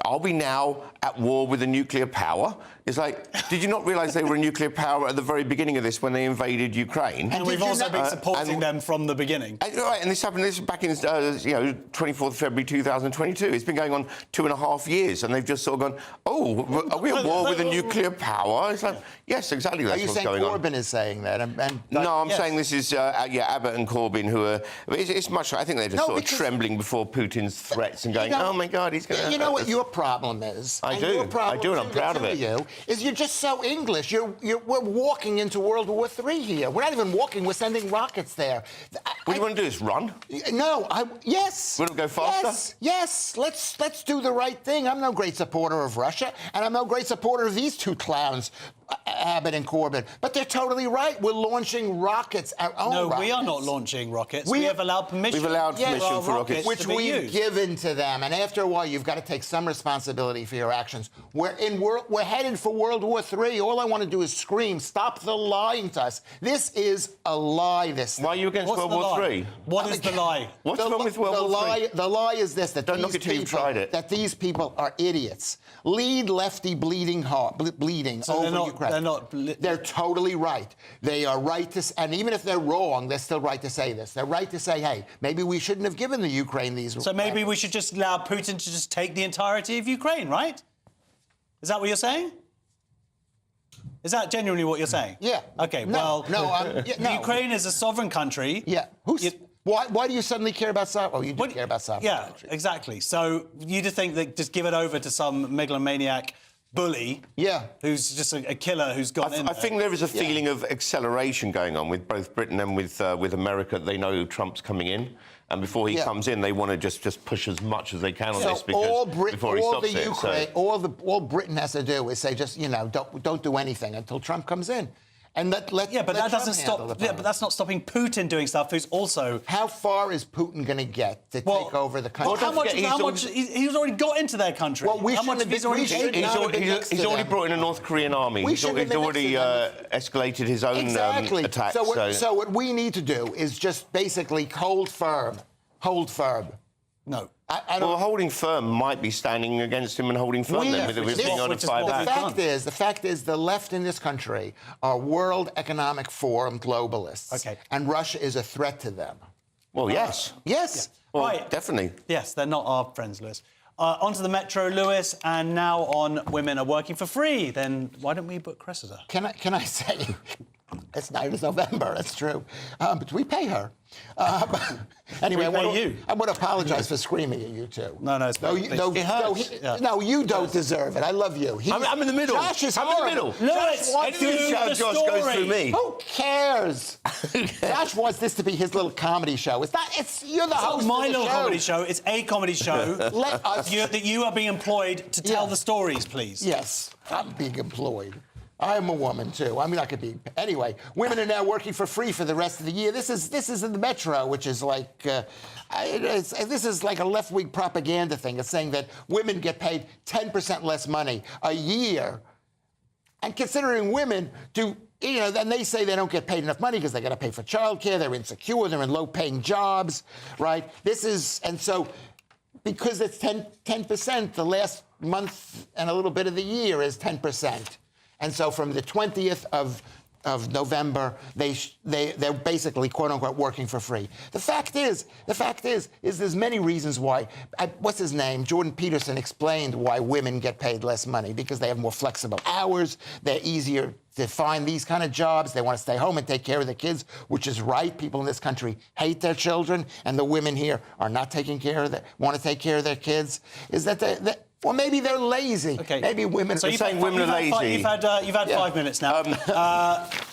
are we now at war with a nuclear power? It's like, did you not realise they were a nuclear power at the very beginning of this when they invaded Ukraine? And we've also been supporting them from the beginning. Right, and this happened back in 24th February 2022. It's been going on 2.5 years, and they've just sort of gone, oh, are we at war with a nuclear power? It's like, yes, exactly, that's what's going on. Are you saying Corbyn is saying that? No, I'm saying this is, Abbott and Corbyn who are... It's much... I think they're just sort of trembling before Putin's threats and going, oh, my God, he's going to... You know what your problem is? I do, and I'm proud of it. Is you're just so English. We're walking into World War III here. We're not even walking, we're sending rockets there. What do you want to do, is run? No, yes. Want to go faster? Yes, let's do the right thing. I'm no great supporter of Russia, and I'm no great supporter of these two clowns, Abbott and Corbyn. But they're totally right. We're launching rockets, our own rockets. No, we are not launching rockets. We have allowed permission. We've allowed permission for rockets. Which we've given to them. And after a while, you've got to take some responsibility for your actions. We're headed for World War III. All I want to do is scream, stop the lying to us. This is a lie, this thing. Why are you against World War III? What is the lie? What's wrong with World War III? The lie is this, that Don't look at you've tried it. That these people are idiots. Lead lefty bleeding heart, bleeding over Ukraine. They're totally right. They are right to, and even if they're wrong, they're still right to say this. They're right to say, hey, maybe we shouldn't have given the Ukraine these. So maybe we should just allow Putin to just take the entirety of Ukraine, right? Is that what you're saying? Is that genuinely what you're saying? Yeah. Okay. No, Ukraine is a sovereign country. Yeah. Why do you suddenly care about sovereignty? Well, you do care about sovereignty. Yeah, exactly. So you just think that just give it over to some megalomaniac bully, who's just a killer who's gone in. I think there is a feeling of acceleration going on with both Britain and with America. They know Trump's coming in, and before he comes in, they want to just push as much as they can on this before he stops it. All Britain has to do is say, just don't do anything until Trump comes in. And but that doesn't stop. Yeah, but that's not stopping Putin doing stuff. Who's also... How far is Putin going to get to take over the country? Well, he's already got into their country. Well, he's already brought in a North Korean army. He's already escalated his own attacks. So what we need to do is just basically hold firm. Hold firm. No. Well, holding firm might be standing against him and holding firm then with being able to fire back. The fact is, the left in this country are World Economic Forum globalists. Okay. And Russia is a threat to them. Well, yes. Yes. Yeah. Well, right. Definitely. Yes, they're not our friends, Lewis. On to the Metro, Lewis, and now on women are working for free. Then why don't we book Cressida? Can I say... It's November, that's true. But we pay her. Anyway, I want to apologise for screaming at you two. No, it's no, you don't deserve it. I love you. I'm in the middle. Josh is I'm in the middle. Lewis, Josh goes through me. Who cares? Josh wants this to be his little comedy show. You're the host of the show. It's not my little comedy show. It's a comedy show. That you are being employed to tell the stories, please. Yes, I'm being employed. I'm a woman too. I mean, I could be. Anyway, women are now working for free for the rest of the year. This is in the Metro, which is like this is like a left-wing propaganda thing. It's saying that women get paid 10% less money a year, and considering women do. Then they say they don't get paid enough money because they got to pay for childcare. They're insecure. They're in low-paying jobs, right? So because it's 10%, the last month and a little bit of the year is 10%. And so from the 20th of November, they're basically, quote unquote, working for free. The fact is there's many reasons why. What's his name? Jordan Peterson explained why women get paid less money, because they have more flexible hours. They're easier to find these kind of jobs. They want to stay home and take care of their kids, which is right. People in this country hate their children, and the women here are not taking care of want to take care of their kids. Is that well, maybe they're lazy. Okay. Maybe women. So you're saying women are lazy. You've had 5 minutes now.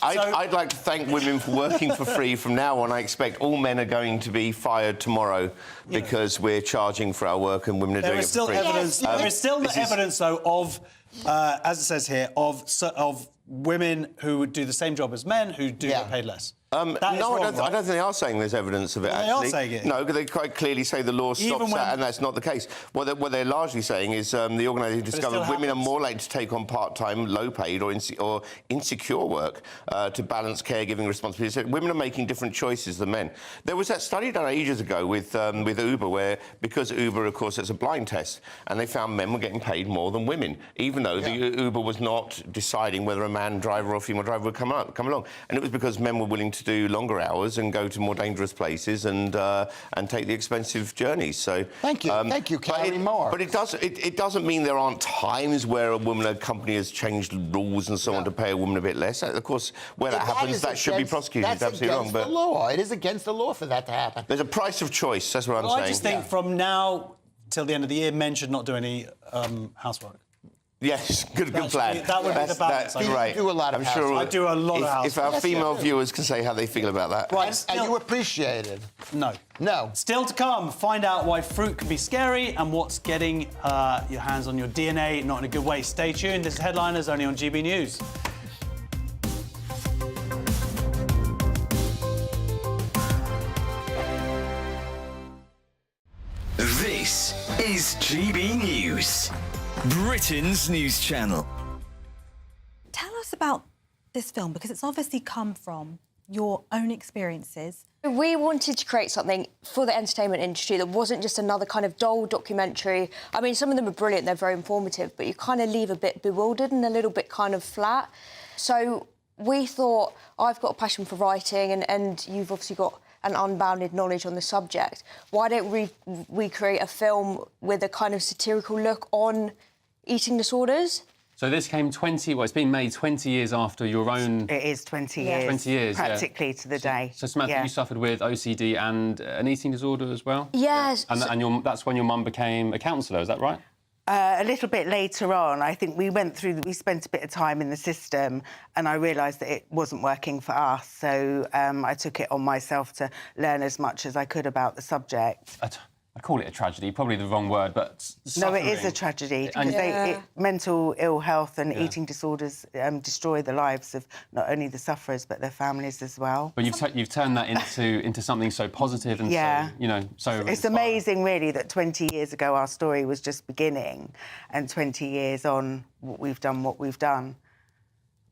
I'd like to thank women for working for free. From now on, I expect all men are going to be fired tomorrow because we're charging for our work and women are doing it for free. There is still evidence, though, of, as it says here, of women who do the same job as men who do get paid less. I don't think they are saying there's evidence of it, actually. They are saying it. No, because they quite clearly say the law stops that, and that's not the case. What they're largely saying is the organisation discovered women are more likely to take on part-time, low-paid or insecure work to balance caregiving responsibilities. So women are making different choices than men. There was that study done ages ago with Uber, where, because Uber, of course, it's a blind test, and they found men were getting paid more than women, even though the Uber was not deciding whether a man driver or female driver would come along. And it was because men were willing to to do longer hours and go to more dangerous places and take the expensive journeys. So thank you, Carrie Moore. But it doesn't mean there aren't times where a company has changed rules and so on to pay a woman a bit less. Of course, where that happens, that should be prosecuted. That's absolutely wrong. against the law. It is against the law for that to happen. There's a price of choice. That's what I'm saying. I just think from now till the end of the year, men should not do any housework. Yes, good plan. That would be the balance. That's right. Do a lot of housework. I do a lot of housework. If our female viewers can say how they feel about that. Right. And you appreciate it. No. No. Still to come, find out why fruit can be scary and what's getting your hands on your DNA not in a good way. Stay tuned. This is Headliners, only on GB News. This is GB News, Britain's news channel. Tell us about this film, because it's obviously come from your own experiences. We wanted to create something for the entertainment industry that wasn't just another kind of dull documentary. I mean, some of them are brilliant, they're very informative, but you kind of leave a bit bewildered and a little bit kind of flat. So we thought, I've got a passion for writing and you've obviously got an unbounded knowledge on the subject. Why don't we create a film with a kind of satirical look on eating disorders? So this came it's been made 20 years after your own... It is 20 years. 20 years, practically to the day. So Samantha, you suffered with OCD and an eating disorder as well? Yes. And that's when your mum became a counsellor, is that right? A little bit later on, I think we spent a bit of time in the system and I realised that it wasn't working for us. So I took it on myself to learn as much as I could about the subject. I call it a tragedy, probably the wrong word, but suffering. No, it is a tragedy because mental ill health and eating disorders destroy the lives of not only the sufferers but their families as well. But you've turned that into something so positive and so It's inspiring. amazing, really, that 20 years ago our story was just beginning, and 20 years on, we've done what we've done.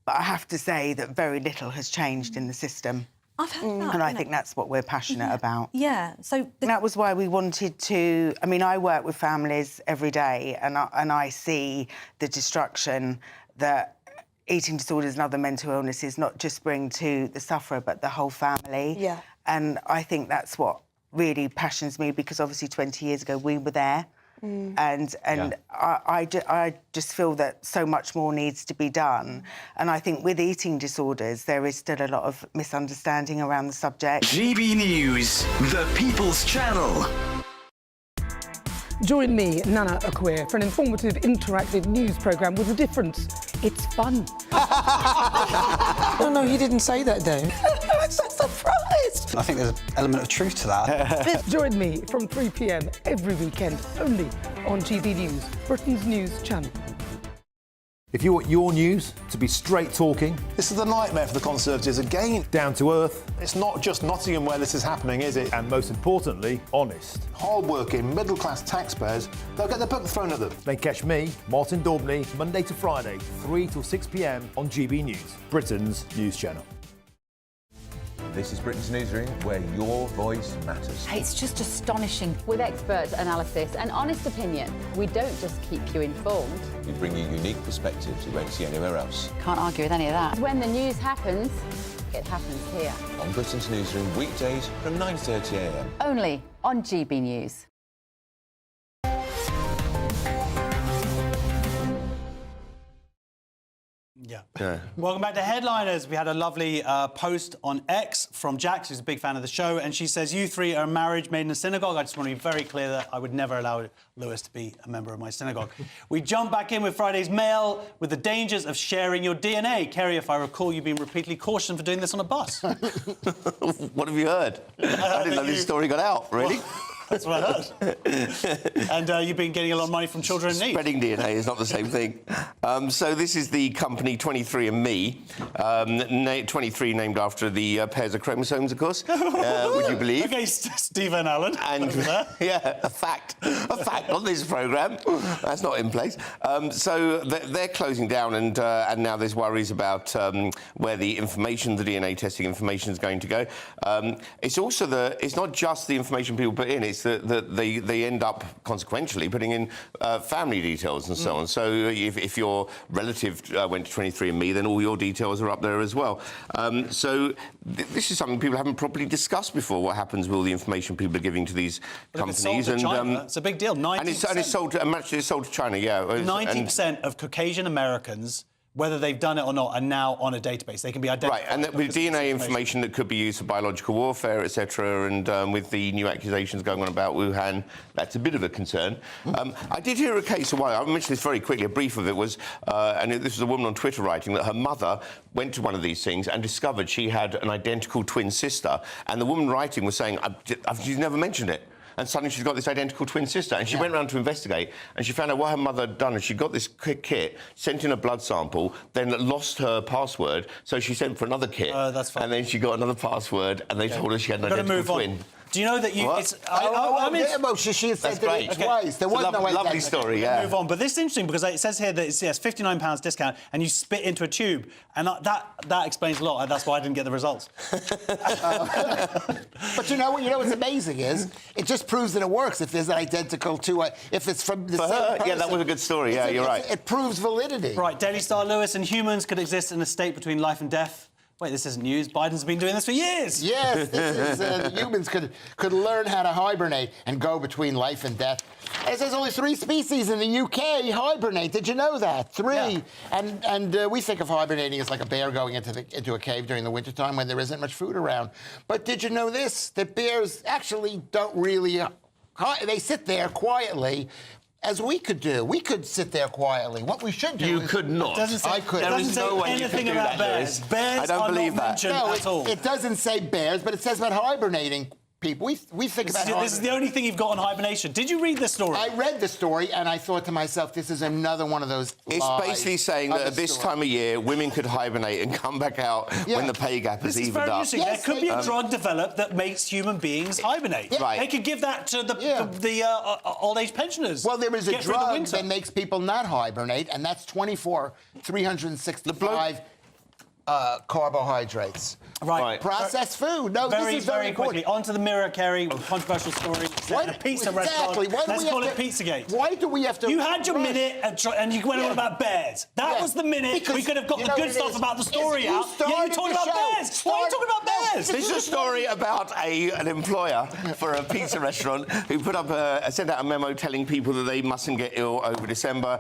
But I have to say that very little has changed in the system. I've heard that. And I think that's what we're passionate about. Yeah, so... That was why we wanted to... I mean, I work with families every day and I see the destruction that eating disorders and other mental illnesses not just bring to the sufferer, but the whole family. Yeah. And I think that's what really passions me, because obviously 20 years ago we were there. And I just feel that so much more needs to be done. And I think with eating disorders, there is still a lot of misunderstanding around the subject. GB News, the People's Channel. Join me, Nana Akwe, for an informative, interactive news programme with a difference. It's fun. No, he didn't say that, Dave. I'm so surprised. I think there's an element of truth to that. Join me from 3 p.m. every weekend, only on GB News, Britain's news channel. If you want your news to be straight talking... This is a nightmare for the Conservatives again. Down to earth. It's not just Nottingham where this is happening, is it? And most importantly, honest. Hard-working, middle-class taxpayers, they'll get their book thrown at them. Then catch me, Martin Daubney, Monday to Friday, 3 till 6 p.m. on GB News, Britain's news channel. This is Britain's Newsroom, where your voice matters. It's just astonishing. With expert analysis and honest opinion, we don't just keep you informed. We bring you unique perspectives you won't see anywhere else. Can't argue with any of that. When the news happens, it happens here. On Britain's Newsroom, weekdays from 9:30 a.m. Only on GB News. Yeah. Welcome back to Headliners. We had a lovely post on X from Jax, who's a big fan of the show, and she says, you three are a marriage made in a synagogue. I just want to be very clear that I would never allow Lewis to be a member of my synagogue. We jump back in with Friday's mail with the dangers of sharing your DNA. Kerry, if I recall, you've been repeatedly cautioned for doing this on a bus. What have you heard? I didn't know this story got out, really. Well, that's what I heard. And you've been getting a lot of money from children in need. Spreading DNA is not the same thing. So this is the company 23andMe. 23 named after the pairs of chromosomes, of course. Would you believe? Okay, Stephen Allen. And yeah, a fact on this programme. That's not in place. So they're closing down, and now there's worries about where the information, the DNA testing information, is going to go. It's also it's not just the information people put in. It's case that they end up consequentially putting in family details and so on. So if your relative went to 23andMe, then all your details are up there as well. So this is something people haven't properly discussed before, what happens with all the information people are giving to these companies. It's sold to China. It's a big deal. 90%. And it's sold to China, yeah. 90% of Caucasian Americans, whether they've done it or not, are now on a database. They can be identified. Right, and with DNA information that could be used for biological warfare, etc., and with the new accusations going on about Wuhan, that's a bit of a concern. I did hear a case a while. I'll mention this very quickly. A brief of it was, and this was a woman on Twitter writing that her mother went to one of these things and discovered she had an identical twin sister, and the woman writing was saying, she's never mentioned it. And suddenly she's got this identical twin sister. And she went round to investigate, and she found out what her mother had done. And she got this kit, sent in a blood sample, then lost her password, so she sent for another kit. That's fine. And then she got another password, and they told her she had an identical twin. Do you know that you... What? It's, she had said it twice. There was no lovely story, yeah. Move on. But this is interesting because it says here that it's £59 discount and you spit into a tube. And that explains a lot. That's why I didn't get the results. But you know what's amazing is it just proves that it works if there's an identical to if it's from the same person. Yeah, that was a good story. Yeah, you're right. It proves validity. Right, Daily Star, Lewis, and humans could exist in a state between life and death. Wait, this isn't news. Biden's been doing this for years. Yes, this is humans could learn how to hibernate and go between life and death. It says only 3 species in the UK hibernate. Did you know that? 3. Yeah. And we think of hibernating as like a bear going into a cave during the wintertime when there isn't much food around. But did you know this? That bears actually don't really... they sit there quietly, as we could do. We could sit there quietly. What we should do You could not. I could. There is no way you could do that, Lewis. Bears I don't believe that. No, at all. It doesn't say bears, but it says about hibernating people. We think about this is the only thing you've got on hibernation. Did you read the story? I read the story, and I thought to myself, this is another one of those It's basically saying that at this time of year, women could hibernate and come back out when the pay gap is evened up. There could be a drug developed that makes human beings hibernate. Right. They could give that to the old-age pensioners. Well, there is a drug that makes people not hibernate, and that's 365 carbohydrates. Right. Processed food. No, very, this is very quickly. On to the Mirror, Kerry, controversial story. A pizza restaurant. Let's call it Pizzagate. Why do we have to... You had your minute and you went on about bears. That was the minute we could have got the good stuff about the story out. Yeah, you talking about bears. Why are you talking about bears? This is a story about an employer for a pizza restaurant who sent out a memo telling people that they mustn't get ill over December.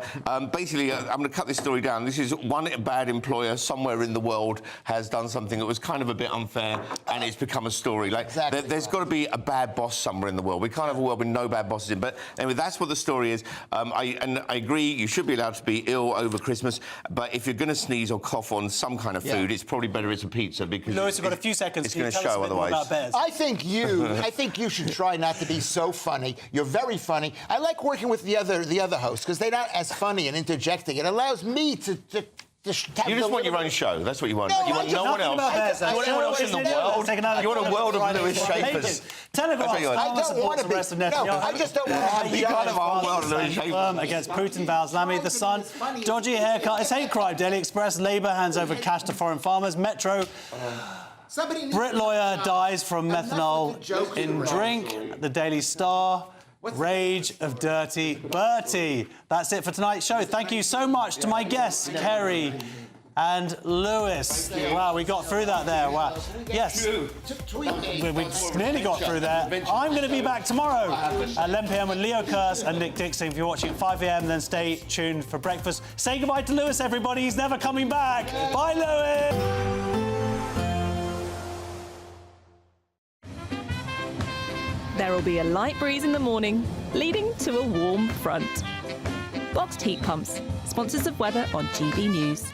Basically, I'm going to cut this story down. This is one bad employer somewhere in the world has done something that was kind of a bit unfair, and it's become a story. Like, there's got to be a bad boss somewhere in the world. We can't have a world with no bad bosses in. But anyway, that's what the story is. I agree, you should be allowed to be ill over Christmas, but if you're going to sneeze or cough on some kind of food, it's probably better it's a pizza because... Lewis, you've got a few seconds. It's going to show otherwise. About bears? I think you should try not to be so funny. You're very funny. I like working with the other hosts because they're not as funny and interjecting. It allows me to you just want your own show. That's what you want. No, you want no one else. You want everyone else in the world. You want a world of Lewis Shapers. Telegraph. I don't want to be. No, I just don't want to have you can't have a whole world of Lewis Shapers. Against Putin, Valslami, The Sun, dodgy haircut. It's hate crime. Daily Express. Labour hands over cash to foreign farmers. Metro. Brit lawyer dies from methanol in drink. The Daily Star. Rage of Dirty Bertie. That's it for tonight's show. Thank you so much to my guests, Kerry and Lewis. Wow, we got through that there. Wow. Yes, we nearly got through there. I'm going to be back tomorrow at 11 p.m. with Leo Kurz and Nick Dixon. If you're watching at 5 a.m, then stay tuned for breakfast. Say goodbye to Lewis, everybody. He's never coming back. Bye, Lewis. There will be a light breeze in the morning, leading to a warm front. Boxed heat pumps, sponsors of weather on GB News.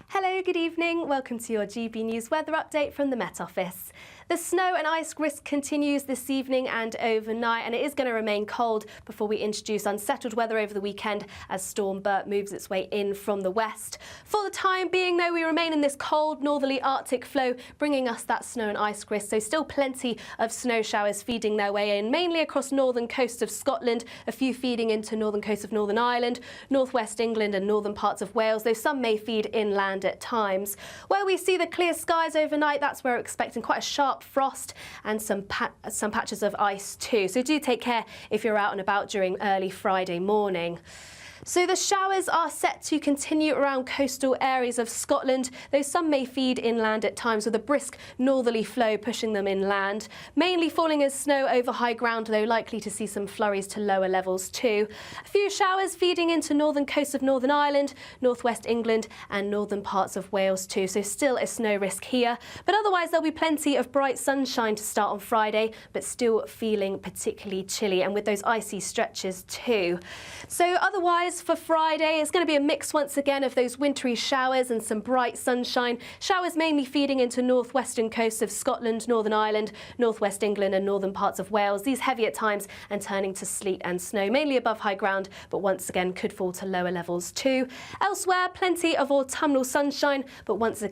Hello, good evening. Welcome to your GB News weather update from the Met Office. The snow and ice risk continues this evening and overnight, and it is going to remain cold before we introduce unsettled weather over the weekend as Storm Bert moves its way in from the west. For the time being, though, we remain in this cold northerly Arctic flow, bringing us that snow and ice risk, so still plenty of snow showers feeding their way in, mainly across northern coast of Scotland, a few feeding into northern coast of Northern Ireland, northwest England and northern parts of Wales, though some may feed inland at times. Where we see the clear skies overnight, that's where we're expecting quite a sharp sharp frost and some patches of ice too. So do take care if you're out and about during early Friday morning. So the showers are set to continue around coastal areas of Scotland, though some may feed inland at times with a brisk northerly flow pushing them inland. Mainly falling as snow over high ground, though likely to see some flurries to lower levels too. A few showers feeding into northern coast of Northern Ireland, northwest England and northern parts of Wales too, so still a snow risk here. But otherwise there'll be plenty of bright sunshine to start on Friday, but still feeling particularly chilly and with those icy stretches too. So otherwise, for Friday, it's going to be a mix once again of those wintry showers and some bright sunshine. Showers mainly feeding into northwestern coasts of Scotland, Northern Ireland, northwest England and northern parts of Wales. These heavy at times and turning to sleet and snow, mainly above high ground, but once again could fall to lower levels too. Elsewhere, plenty of autumnal sunshine, but once again